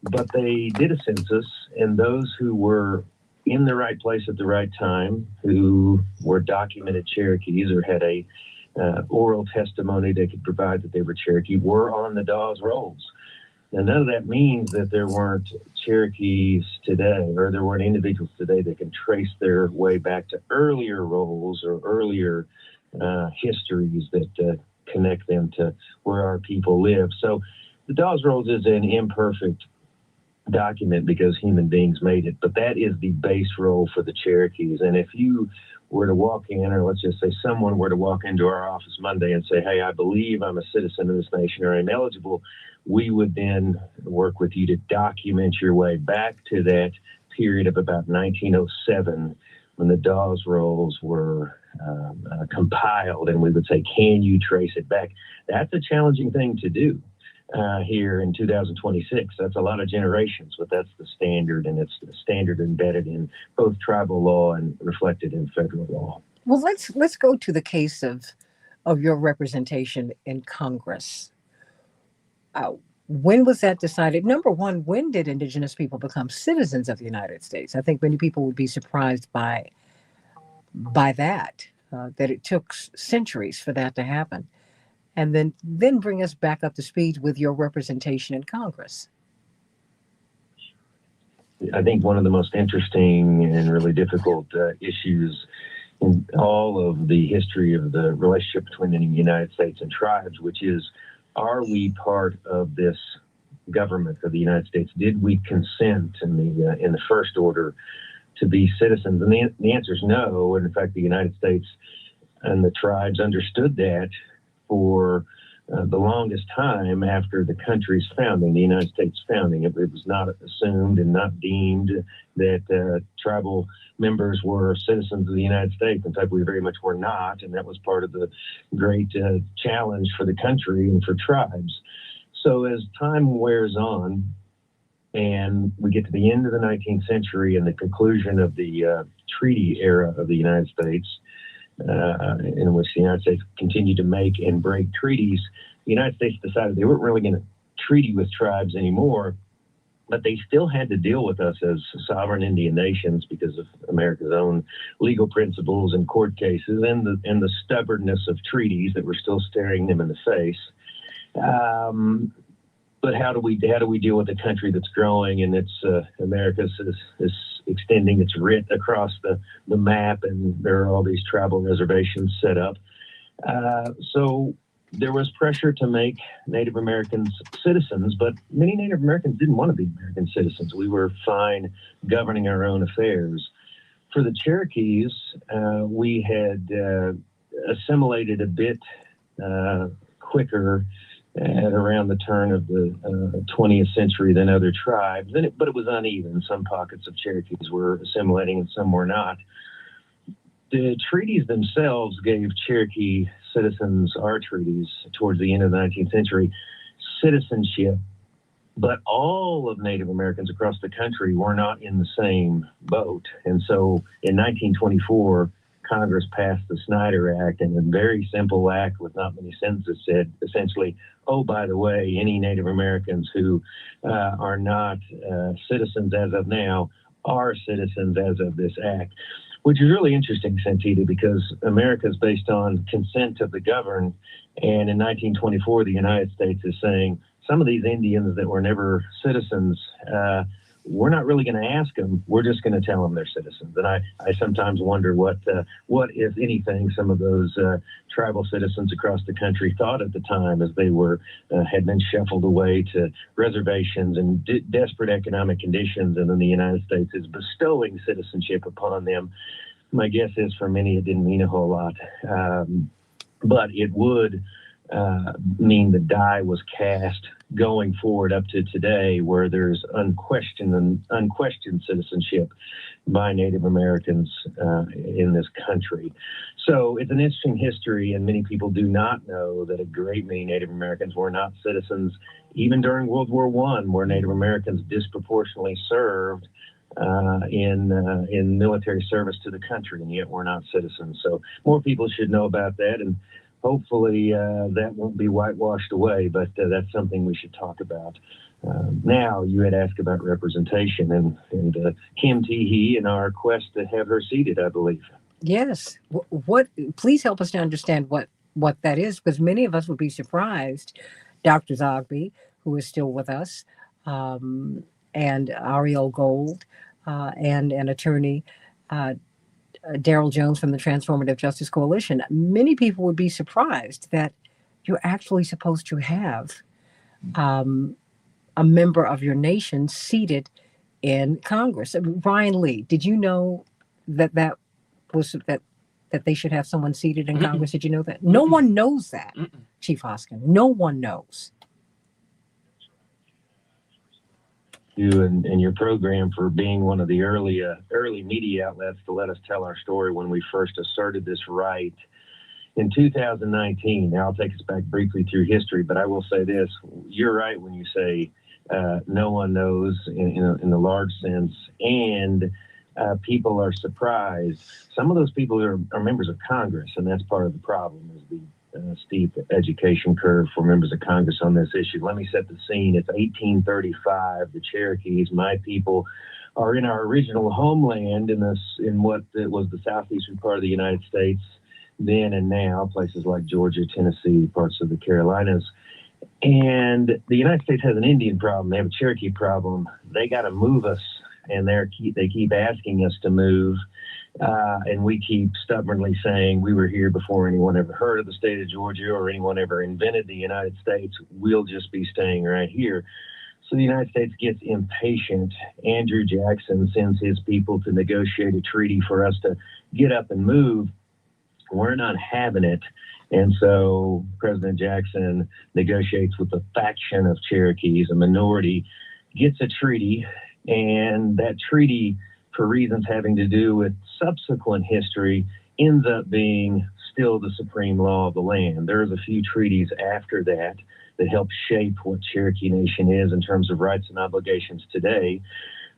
But they did a census, and those who were in the right place at the right time, who were documented Cherokees or had a oral testimony they could provide that they were Cherokee, were on the Dawes Rolls. Now, none of that means that there weren't Cherokees today, or there weren't individuals today that can trace their way back to earlier rolls or earlier histories that connect them to where our people live. So the Dawes Rolls is an imperfect document because human beings made it, but that is the base roll for the Cherokees. And if you were to walk in, or let's just say someone were to walk into our office Monday and say, hey, I believe I'm a citizen of this nation or I'm eligible, we would then work with you to document your way back to that period of about 1907 when the Dawes Rolls were compiled, and we would say, can you trace it back? That's a challenging thing to do here in 2026. That's a lot of generations, but that's the standard, and it's the standard embedded in both tribal law and reflected in federal law. Well, let's go to the case of your representation in Congress. When was that decided? Number one, when did Indigenous people become citizens of the United States? I think many people would be surprised by that, that it took centuries for that to happen. And then bring us back up to speed with your representation in Congress. I think one of the most interesting and really difficult issues in all of the history of the relationship between the United States and tribes, which is, are we part of this government of the United States? Did we consent in the first order to be citizens? And the answer is no. And in fact, the United States and the tribes understood that for the longest time after the country's founding, the United States founding. It was not assumed and not deemed that tribal members were citizens of the United States. In fact, we very much were not, and that was part of the great challenge for the country and for tribes. So as time wears on, and we get to the end of the 19th century and the conclusion of the treaty era of the United States, in which the United States continued to make and break treaties, the United States decided they weren't really going to treaty with tribes anymore, but they still had to deal with us as sovereign Indian nations because of America's own legal principles and court cases and the stubbornness of treaties that were still staring them in the face. But how do we deal with a country that's growing and America is extending its writ across the map, and there are all these tribal reservations set up. So there was pressure to make Native Americans citizens, but many Native Americans didn't want to be American citizens. We were fine governing our own affairs. For the Cherokees, we had assimilated a bit quicker at around the turn of the 20th century than other tribes, but it was uneven. Some pockets of Cherokees were assimilating and some were not. The treaties themselves gave Cherokee citizens, our treaties, towards the end of the 19th century, citizenship, but all of Native Americans across the country were not in the same boat. And so in 1924, Congress passed the Snyder Act, and a very simple act with not many sentences said, essentially, oh, by the way, any Native Americans who are not citizens as of now are citizens as of this act. Which is really interesting, Santita, because America is based on consent of the governed. And in 1924, the United States is saying some of these Indians that were never citizens, we're not really going to ask them. We're just going to tell them they're citizens. And I sometimes wonder what, if anything, some of those tribal citizens across the country thought at the time as they were had been shuffled away to reservations and desperate economic conditions, and then the United States is bestowing citizenship upon them. My guess is for many it didn't mean a whole lot, but it would mean the die was cast going forward up to today, where there's unquestioned citizenship by Native Americans in this country. So it's an interesting history, and many people do not know that a great many Native Americans were not citizens, even during World War I, where Native Americans disproportionately served in military service to the country, and yet we're not citizens. So more people should know about that, and hopefully that won't be whitewashed away, but that's something we should talk about. Now, you had asked about representation and Kim Teehee and our quest to have her seated, I believe. Yes. What? Please help us to understand what that is, because many of us would be surprised. Dr. Zogby, who is still with us, and Ariel Gold, and an attorney, Daryl Jones from the Transformative Justice Coalition. Many people would be surprised that you're actually supposed to have a member of your nation seated in Congress. Brian Lee, did you know that they should have someone seated in Congress? Did you know that? No one knows that, Chief Hoskin. No one knows. You and your program for being one of the early media outlets to let us tell our story when we first asserted this right in 2019. Now, I'll take us back briefly through history, but I will say this. You're right when you say no one knows in the large sense, and people are surprised. Some of those people are members of Congress, and that's part of the problem, is the steep education curve for members of Congress on this issue. Let me set the scene. It's 1835. The Cherokees, my people, are in our original homeland in what was the southeastern part of the United States then and now, places like Georgia, Tennessee, parts of the Carolinas. And the United States has an Indian problem. They have a Cherokee problem. They got to move us, and they keep asking us to move. And we keep stubbornly saying we were here before anyone ever heard of the state of Georgia or anyone ever invented the United States. We'll just be staying right here. So the United States gets impatient. Andrew Jackson sends his people to negotiate a treaty for us to get up and move. We're not having it. And so President Jackson negotiates with a faction of Cherokees, a minority, gets a treaty, and that treaty, for reasons having to do with subsequent history, ends up being still the supreme law of the land. There's a few treaties after that help shape what Cherokee Nation is in terms of rights and obligations today.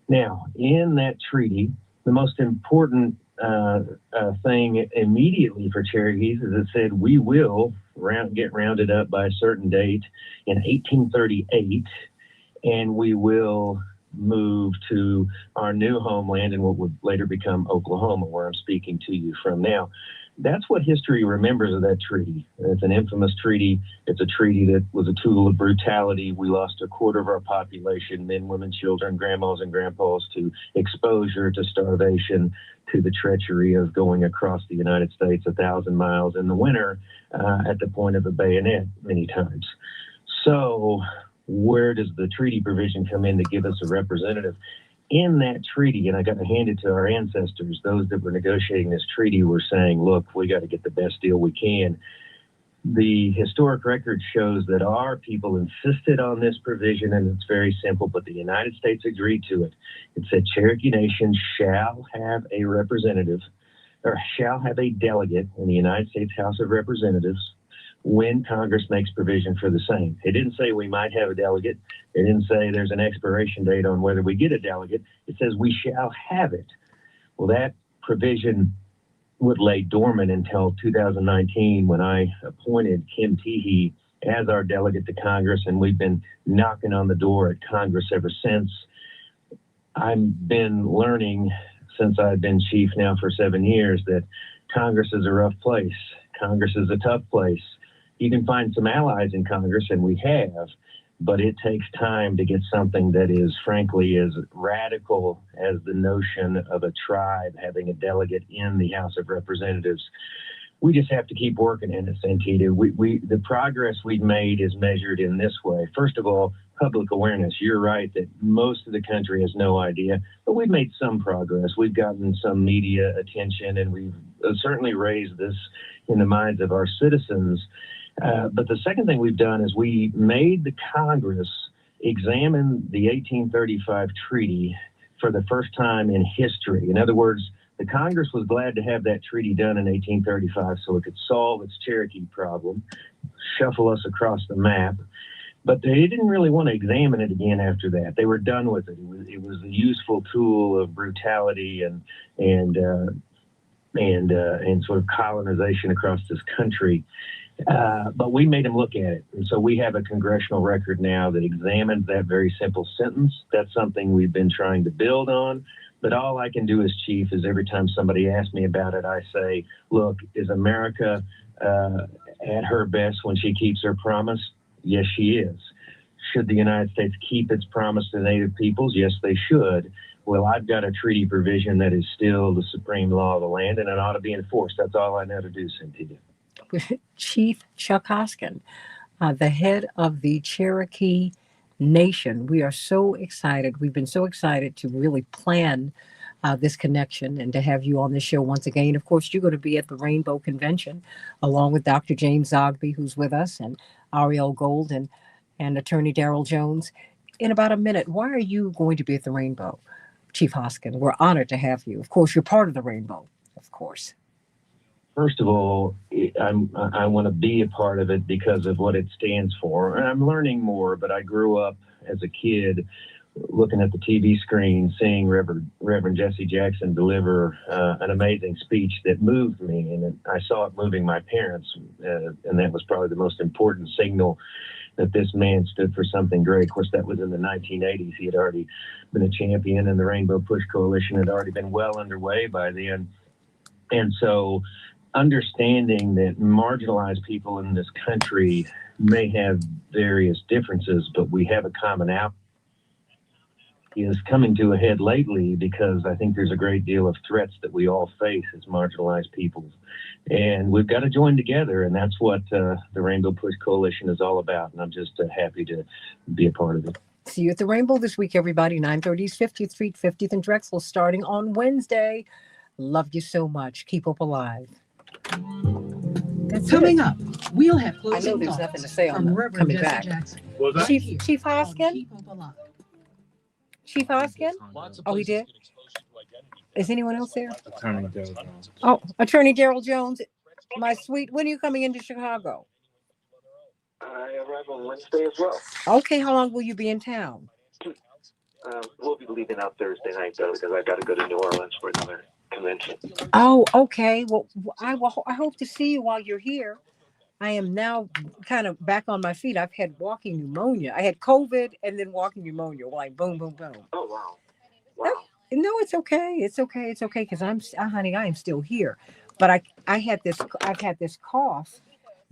Now, in that treaty, the most important thing immediately for Cherokees is it said we will get rounded up by a certain date in 1838, and we will move to our new homeland in what would later become Oklahoma, where I'm speaking to you from now. that's what history remembers of that treaty. It's an infamous treaty. It's a treaty that was a tool of brutality. We lost a quarter of our population, men, women, children, grandmas and grandpas, to exposure, to starvation, to the treachery of going across the United States 1,000 miles in the winter at the point of a bayonet many times. So where does the treaty provision come in to give us a representative? In that treaty, and I got to hand it to our ancestors, those that were negotiating this treaty were saying, look, we got to get the best deal we can. The historic record shows that our people insisted on this provision, and it's very simple, but the United States agreed to it. It said Cherokee Nation shall have a representative, or shall have a delegate in the United States House of Representatives when Congress makes provision for the same. It didn't say we might have a delegate. It didn't say there's an expiration date on whether we get a delegate. It says we shall have it. Well, that provision would lay dormant until 2019 when I appointed Kim Teehee as our delegate to Congress, and we've been knocking on the door at Congress ever since. I've been learning since I've been chief now for 7 years that Congress is a rough place. Congress is a tough place. You can find some allies in Congress, and we have, but it takes time to get something that is, frankly, as radical as the notion of a tribe having a delegate in the House of Representatives. We just have to keep working in it, Santita. The progress we've made is measured in this way. First of all, public awareness. You're right that most of the country has no idea, but we've made some progress. We've gotten some media attention, and we've certainly raised this in the minds of our citizens. But the second thing we've done is we made the Congress examine the 1835 treaty for the first time in history. In other words, the Congress was glad to have that treaty done in 1835 so it could solve its Cherokee problem, shuffle us across the map. But they didn't really want to examine it again after that. They were done with it. It was a useful tool of brutality and sort of colonization across this country. But we made them look at it. And so we have a congressional record now that examines that very simple sentence. That's something we've been trying to build on. But all I can do as chief is every time somebody asks me about it, I say, look, is America at her best when she keeps her promise? Yes, she is. Should the United States keep its promise to Native peoples? Yes, they should. Well, I've got a treaty provision that is still the supreme law of the land, and it ought to be enforced. That's all I know to do, Cynthia. Chief Chuck Hoskin, the head of the Cherokee Nation. We are so excited. We've been so excited to really plan this connection and to have you on the show once again. Of course, you're going to be at the Rainbow Convention along with Dr. James Zogby, who's with us, and Ariel Gold and Attorney Darrell Jones. In about a minute, why are you going to be at the Rainbow, Chief Hoskin? We're honored to have you. Of course, you're part of the Rainbow, of course. First of all, I want to be a part of it because of what it stands for. And I'm learning more, but I grew up as a kid looking at the TV screen, seeing Reverend Jesse Jackson deliver an amazing speech that moved me. And I saw it moving my parents. And that was probably the most important signal that this man stood for something great. Of course, that was in the 1980s. He had already been a champion, and the Rainbow Push Coalition had already been well underway by then. And so understanding that marginalized people in this country may have various differences, but we have a commonality is coming to a head lately because I think there's a great deal of threats that we all face as marginalized peoples. And we've got to join together, and that's what the Rainbow Push Coalition is all about. And I'm just happy to be a part of it. See you at the Rainbow this week, everybody. 930 East 50th Street, 50th and Drexel, starting on Wednesday. Love you so much. Keep hope alive. That's Coming it. up, we'll have I closing know there's thoughts nothing to say on from the Reverend coming Jesse back. Jackson. What was that? Right here Chief on Hoskin? Keep Hope Alive. Chief Hoskin? Lots of Oh, he places did? can expose you to identity theft. Is anyone else there? Attorney Darrell Jones. Oh, Attorney Darrell Jones, my sweet. When are you coming into Chicago? I arrive on Wednesday as well. Okay, how long will you be in town? We'll be leaving out Thursday night, though, because I got to go to New Orleans for another convention. Oh, okay. Well, I hope to see you while you're here. I am now kind of back on my feet. I've had walking pneumonia. I had COVID and then walking pneumonia, like boom, boom, boom. Oh, wow. Wow. No, it's okay. It's okay. It's okay because honey, I am still here. But I've had this cough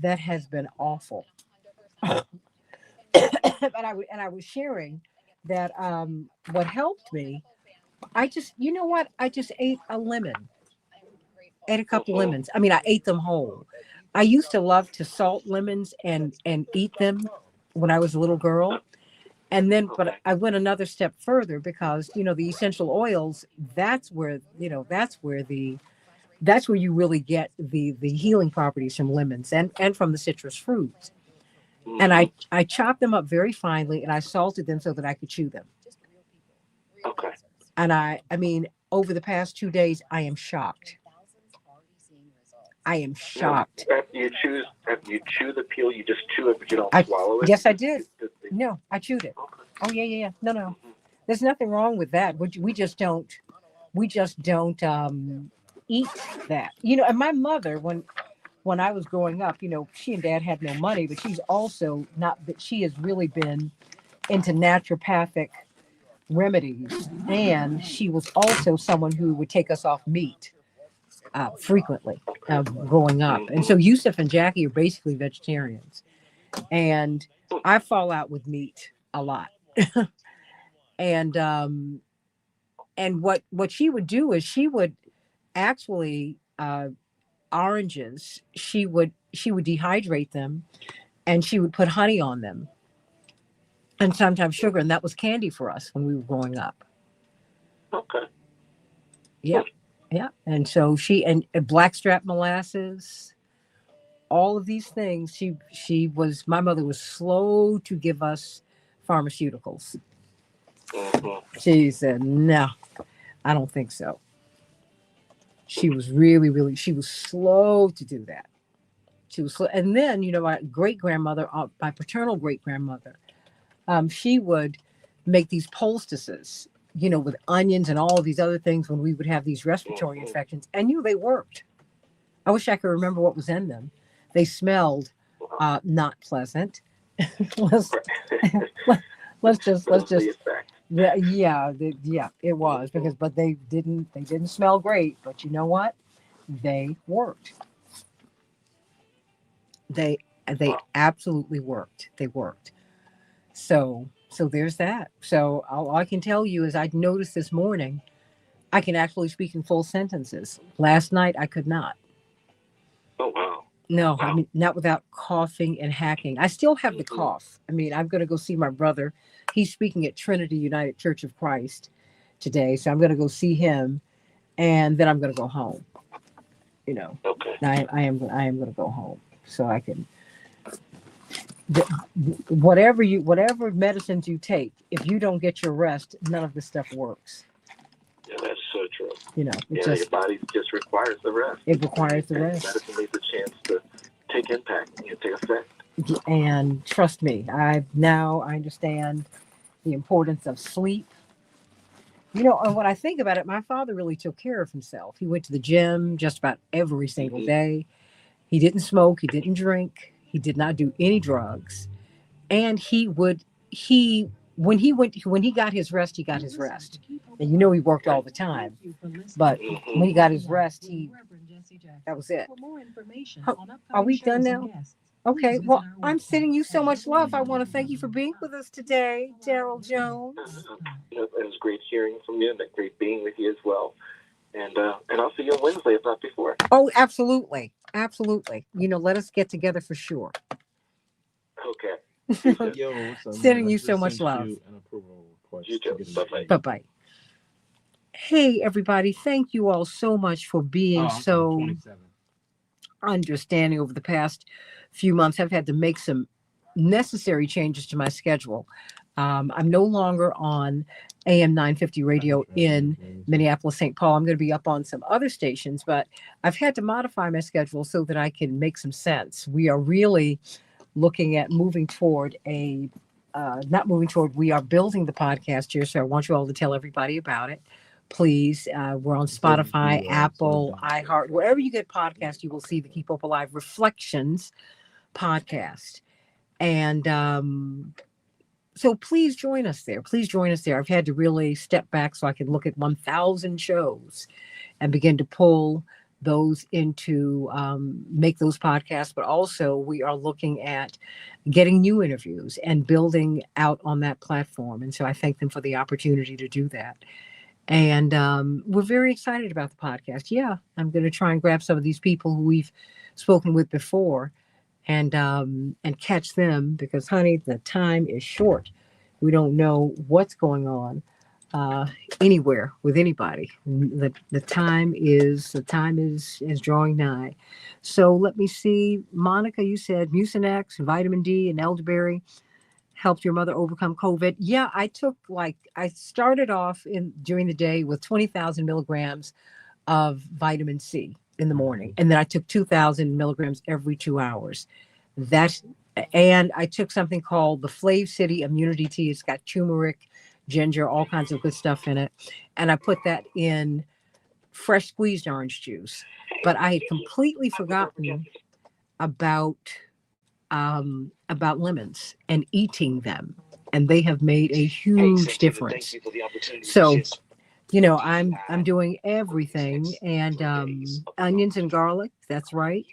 that has been awful. And I was sharing that what helped me, you know what? I just ate a lemon, ate a couple lemons. I mean, I ate them whole. I used to love to salt lemons and eat them when I was a little girl. And then, but I went another step further because, the essential oils, that's where you really get the healing properties from lemons and from the citrus fruits. And I chopped them up very finely and I salted them so that I could chew them. Okay. And I mean, over the past 2 days, I am shocked. I am shocked. After you chew the peel, you just chew it, but you don't swallow it? Yes, I did. No, I chewed it. Okay. Oh, yeah. No. There's nothing wrong with that. We just don't eat that. And my mother, when I was growing up, she and dad had no money, but she's also not, but she has really been into naturopathic remedies. And she was also someone who would take us off meat frequently growing up. And so Yusuf and Jackie are basically vegetarians. And I fall out with meat a lot. and what she would do is she would actually oranges, she would dehydrate them and she would put honey on them and sometimes sugar, and that was candy for us when we were growing up. Okay. Yeah. And so and blackstrap molasses, all of these things, my mother was slow to give us pharmaceuticals. She said, no, I don't think so. She was really, she was slow to do that. She was slow. And then, my great-grandmother, my paternal great-grandmother, she would make these poultices, with onions and all of these other things when we would have these respiratory infections. And, they worked. I wish I could remember what was in them. They smelled not pleasant. let's just yeah, it was but they didn't smell great. But you know what? They worked. They absolutely worked. They worked. So there's that. So all I can tell you is I noticed this morning I can actually speak in full sentences. Last night I could not. Oh wow. No, I mean not without coughing and hacking. I still have the cough. I mean, I'm going to go see my brother. He's speaking at Trinity United Church of Christ today, so I'm going to go see him, and then I'm going to go home. Okay. I am going to go home so I can. Whatever medicines you take, if you don't get your rest, none of this stuff works. Yeah, that's so true. Your body just requires the rest. It requires the rest. Medicine needs a chance to take impact and take effect. And trust me, I understand the importance of sleep. And when I think about it, my father really took care of himself. He went to the gym just about every single day. He didn't smoke. He didn't drink. He did not do any drugs. And when he got his rest, he got his rest. And he worked all the time. But when he got his rest, that was it. Are we done now? Okay. Well, I'm sending you so much love. I want to thank you for being with us today, Daryl Jones. It was great hearing from you and great being with you as well. And I'll see you on Wednesday, if not before. Oh, absolutely. Absolutely. Let us get together for sure. Okay. Yo, sending you so much love. You too. Bye-bye. Bye-bye. Hey, everybody. Thank you all so much for being so 27. Understanding over the past few months. I've had to make some necessary changes to my schedule. I'm no longer on AM 950 radio in Minneapolis, St. Paul. I'm going to be up on some other stations, but I've had to modify my schedule so that I can make some sense. We are really looking at moving toward we are building the podcast here. So I want you all to tell everybody about it. Please, we're on Spotify, Apple, iHeart, wherever you get podcasts, you will see the Keep Hope Alive Reflections podcast. And so please join us there. Please join us there. I've had to really step back so I can look at 1,000 shows and begin to pull those into make those podcasts, but also we are looking at getting new interviews and building out on that platform. And so I thank them for the opportunity to do that. And we're very excited about the podcast. Yeah, I'm going to try and grab some of these people who we've spoken with before and catch them because, honey, the time is short. We don't know what's going on anywhere with anybody. The time is drawing nigh. So let me see, Monica. You said Mucinex, vitamin D, and elderberry helped your mother overcome COVID. Yeah, I started off during the day with 20,000 milligrams of vitamin C in the morning, and then I took 2,000 milligrams every 2 hours. And I took something called the Flav City Immunity Tea. It's got turmeric, ginger, all kinds of good stuff in it, and I put that in fresh squeezed orange juice. But I had completely forgotten about lemons and eating them, and they have made a huge difference. So, I'm doing everything, and onions and garlic. That's right.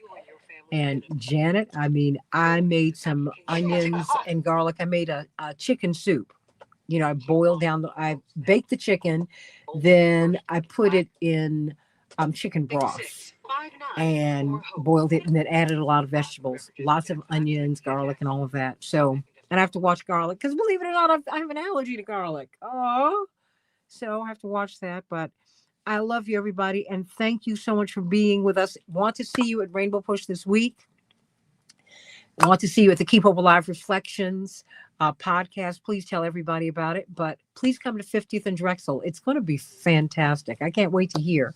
And Janet, I made some onions and garlic. I made a chicken soup. I I baked the chicken, then I put it in chicken broth and boiled it, and then added a lot of vegetables, lots of onions, garlic, and all of that. So, and I have to watch garlic because, believe it or not, I have an allergy to garlic. Oh, so I have to watch that. But I love you, everybody, and thank you so much for being with us. Want to see you at Rainbow Push this week. I want to see you at the Keep Hope Alive Reflections podcast. Please tell everybody about it. But please come to 50th and Drexel. It's going to be fantastic. I can't wait to hear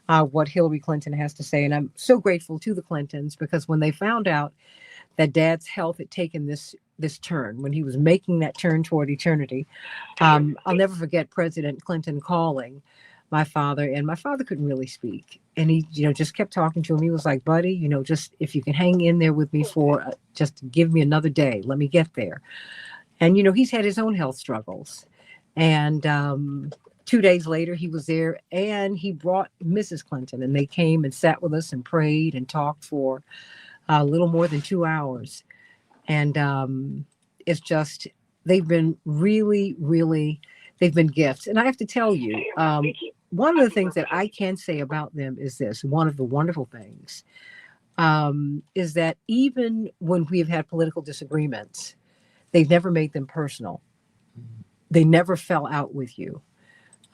what Hillary Clinton has to say. And I'm so grateful to the Clintons because when they found out that Dad's health had taken this turn, when he was making that turn toward eternity, I'll never forget President Clinton calling my father, and my father couldn't really speak. And he, just kept talking to him. He was like, buddy, just if you can hang in there with me for just give me another day, let me get there. And, he's had his own health struggles. And 2 days later, he was there and he brought Mrs. Clinton, and they came and sat with us and prayed and talked for a little more than 2 hours. And it's just, they've been really, really, they've been gifts. And I have to tell you, one of the things that I can say about them is this. One of the wonderful things is that even when we have had political disagreements, they've never made them personal. They never fell out with you.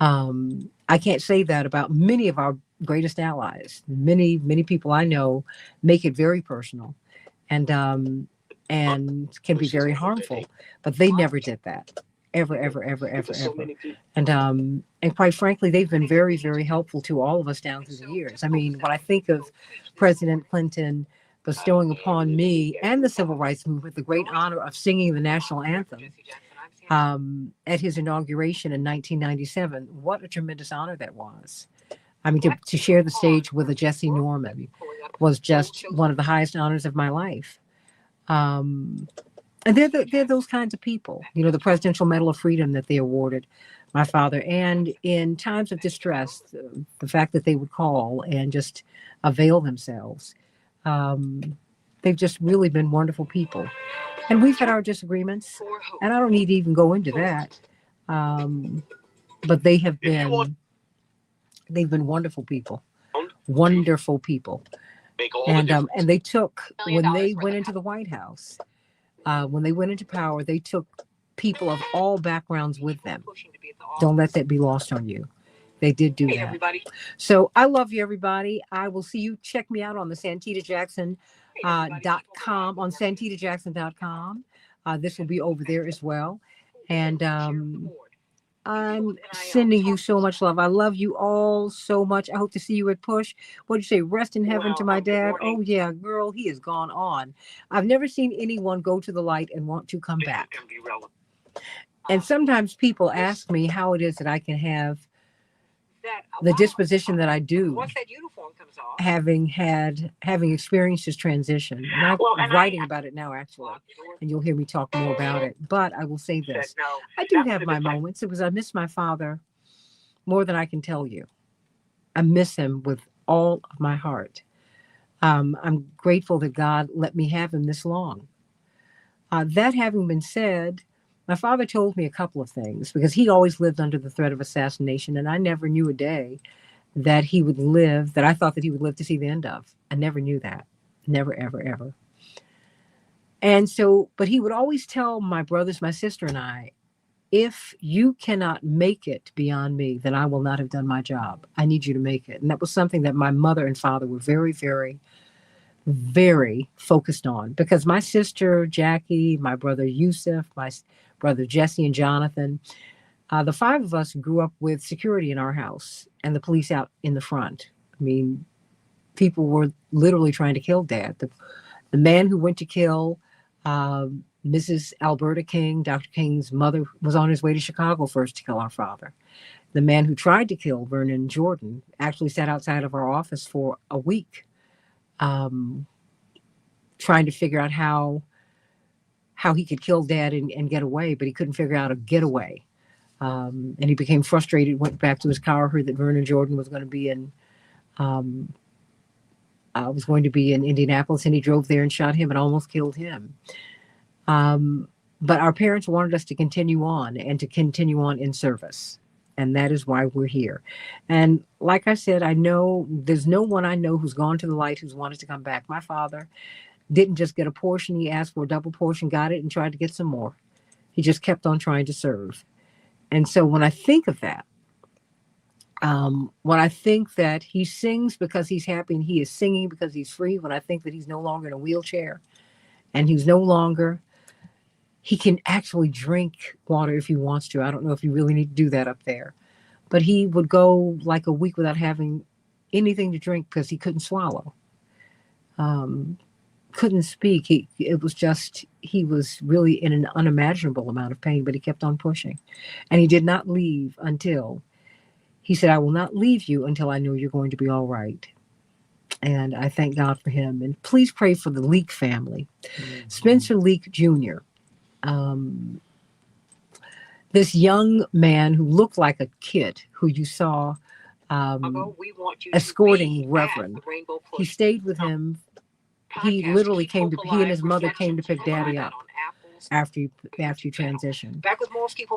I can't say that about many of our greatest allies. Many, many people I know make it very personal and can be very harmful, but they never did that. Ever. And quite frankly, they've been very, very helpful to all of us down through the years. I mean, when I think of President Clinton bestowing upon me and the civil rights movement the great honor of singing the national anthem at his inauguration in 1997, what a tremendous honor that was. I mean, to share the stage with a Jesse Norman was just one of the highest honors of my life. And they're those kinds of people, the Presidential Medal of Freedom that they awarded my father. And in times of distress, the fact that they would call and just avail themselves, they've just really been wonderful people. And we've had our disagreements, and I don't need to even go into that. But they've been wonderful people, wonderful people. And they took, when they went into the White House, when they went into power, they took people of all backgrounds with them. Don't let that be lost on you. They did do that. Everybody. So I love you, everybody. I will see you. Check me out on the SantitaJackson.com, on SantitaJackson.com. This will be over there as well. And I'm sending you so much love. I love you all so much. I hope to see you at Push. What'd you say? Rest in heaven to my dad. Oh, yeah, girl, he has gone on. I've never seen anyone go to the light and want to come back. And sometimes people ask me how it is that I can have the disposition that I do, once that uniform comes off, having experienced this transition. And I'm writing about it now, actually, and you'll hear me talk more about it. But I will say this. I do have my moments. It was, I miss my father more than I can tell you. I miss him with all of my heart. I'm grateful that God let me have him this long. That having been said, my father told me a couple of things because he always lived under the threat of assassination, and I never knew a day that he would live, that I thought that he would live to see the end of. I never knew that. Never, ever, ever. And so, but he would always tell my brothers, my sister, and I, if you cannot make it beyond me, then I will not have done my job. I need you to make it. And that was something that my mother and father were very, very, very focused on, because my sister Jackie, my brother Yusuf, my brother Jesse and Jonathan, the five of us grew up with security in our house and the police out in the front. I mean, people were literally trying to kill Dad. The man who went to kill Mrs. Alberta King, Dr. King's mother, was on his way to Chicago first to kill our father. The man who tried to kill Vernon Jordan actually sat outside of our office for a week, trying to figure out how he could kill Dad and get away, but he couldn't figure out a getaway. And he became frustrated, went back to his car, heard that Vernon Jordan was going to be in Indianapolis, and he drove there and shot him and almost killed him. But our parents wanted us to continue on and to continue on in service. And that is why we're here. And like I said, I know there's no one I know who's gone to the light who's wanted to come back. My father didn't just get a portion. He asked for a double portion, got it, and tried to get some more. He just kept on trying to serve. And so when I think of that, when I think that he sings because he's happy and he is singing because he's free, when I think that he's no longer in a wheelchair and he can actually drink water if he wants to. I don't know if you really need to do that up there. But he would go like a week without having anything to drink because he couldn't swallow. Couldn't speak. He was really in an unimaginable amount of pain, but he kept on pushing. And he did not leave until he said, I will not leave you until I know you're going to be all right. And I thank God for him. And please pray for the Leak family. Mm-hmm. Spencer Leak Jr., this young man who looked like a kid who you saw escorting Reverend. He stayed with him. He literally he and his mother came to pick Daddy up after he transitioned.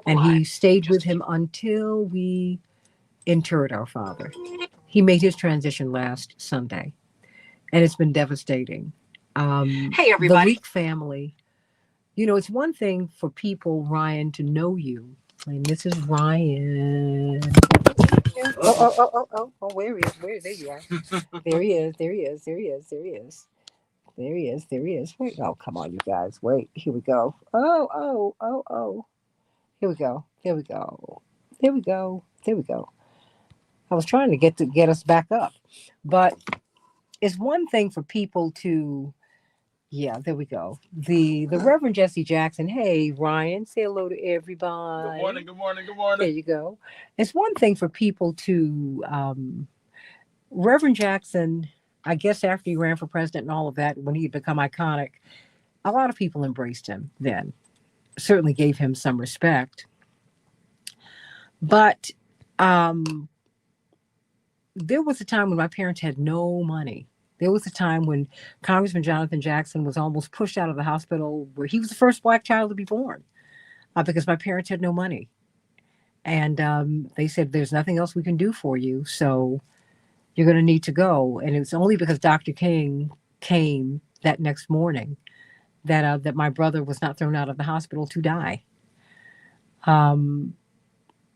And he stayed with him until we interred our father. He made his transition last Sunday, and it's been devastating. Hey, everybody. The Leak family. You know, it's one thing for people, Ryan, to know you. And this is Ryan. Oh, where he is. There you are. There he is. Wait, oh, come on, you guys. Wait, here we go. Oh. Here we go. There we go. I was trying to get us back up. But it's one thing for people to... Yeah, there we go. The Reverend Jesse Jackson. Hey, Ryan, say hello to everybody. Good morning. There you go. It's one thing for people to... Reverend Jackson, I guess after he ran for president and all of that, when he had become iconic, a lot of people embraced him then. Certainly gave him some respect. But there was a time when my parents had no money. There was a time when Congressman Jonathan Jackson was almost pushed out of the hospital where he was the first Black child to be born because my parents had no money. And they said, there's nothing else we can do for you, so you're going to need to go. And it was only because Dr. King came that next morning that my brother was not thrown out of the hospital to die. You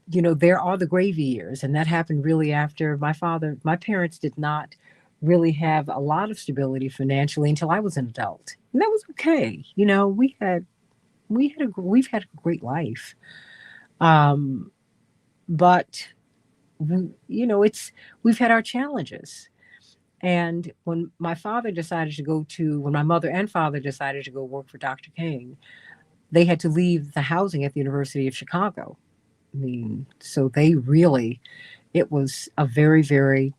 know, there are the gravy years, and that happened really after my parents did not really have a lot of stability financially until I was an adult. And that was okay. You know, we've had a great life. But you know, we've had our challenges. And when my mother and father decided to go work for Dr. King, they had to leave the housing at the University of Chicago. I mean, so it was a very, very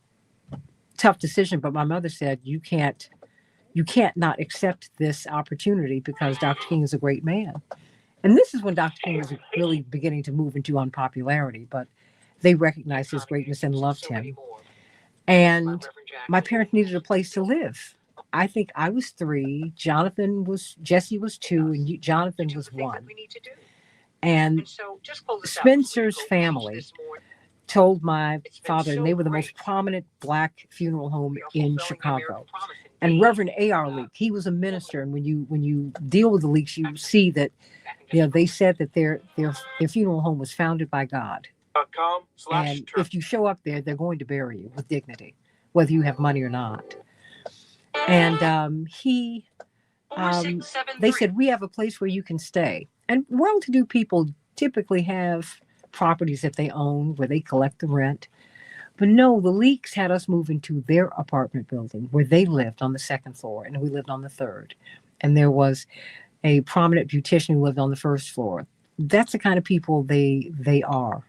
tough decision. But my mother said, you can't not accept this opportunity because Dr. King is a great man. And this is when Dr. King was really beginning to move into unpopularity, but they recognized his greatness and loved him. And my parents needed a place to live. I think I was 3. Jesse was 2, and Jonathan was 1. And Spencer's family told my father, and they were the most prominent black funeral home in Chicago. And Reverend A.R. Leak, he was a minister, and when you deal with the Leaks, you see that they said that their funeral home was founded by God. And if you show up there, they're going to bury you with dignity, whether you have money or not. And they said, we have a place where you can stay. And well-to-do people typically have properties that they own where they collect the rent. But no, the Leaks had us move into their apartment building where they lived on the 2nd floor, and we lived on the 3rd. And there was a prominent beautician who lived on the 1st floor. That's the kind of people they are.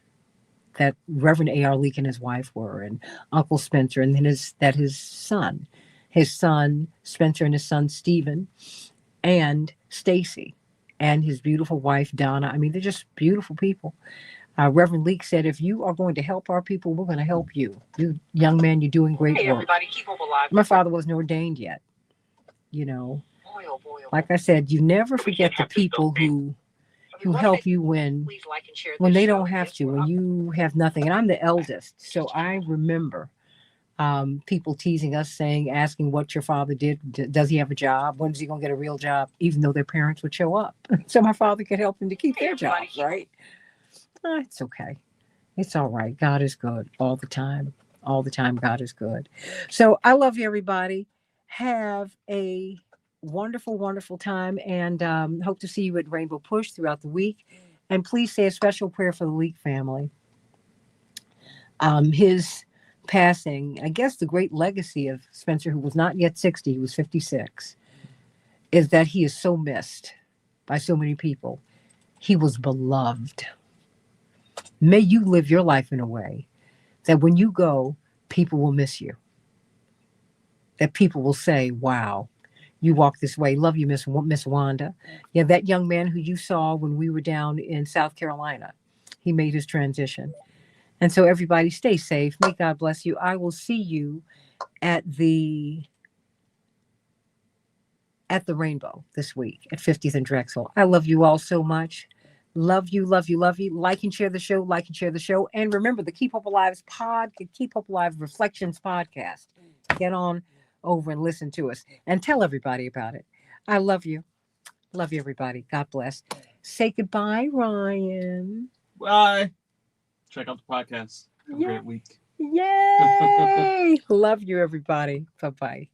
That Reverend A.R. Leak and his wife were, and Uncle Spencer, and then his son Spencer, and his son Stephen, and Stacy, and his beautiful wife Donna. I mean, they're just beautiful people. Reverend Leak said, if you are going to help our people, we're going to help you. You young man, you're doing great work. Everybody, keep hope alive. My father wasn't ordained yet. Like I said, you never forget the people who help you when they don't have to, when you have nothing. And I'm the eldest, so I remember people teasing us, asking what your father did. Does he have a job? When is he going to get a real job? Even though their parents would show up. So my father could help them to keep their jobs, right? It's okay. It's all right. God is good all the time. All the time, God is good. So I love you, everybody. Have a wonderful, wonderful time, and hope to see you at Rainbow Push throughout the week. And please say a special prayer for the Leak family. His passing, I guess the great legacy of Spencer, who was not yet 60, he was 56, is that he is so missed by so many people. He was beloved. May you live your life in a way that when you go, people will miss you. That people will say, wow, you walk this way. Love you, Miss Wanda. Yeah, that young man who you saw when we were down in South Carolina, he made his transition. And so everybody stay safe. May God bless you. I will see you at the Rainbow this week at 50th and Drexel. I love you all so much. Love you, love you, love you. Like and share the show. And remember the Keep Hope Alive Reflections podcast. Get on over and listen to us and tell everybody about it. I love you. Love you, everybody. God bless. Say goodbye, Ryan. Bye. Check out the podcast. Have a great week. Yay! Love you, everybody. Bye-bye.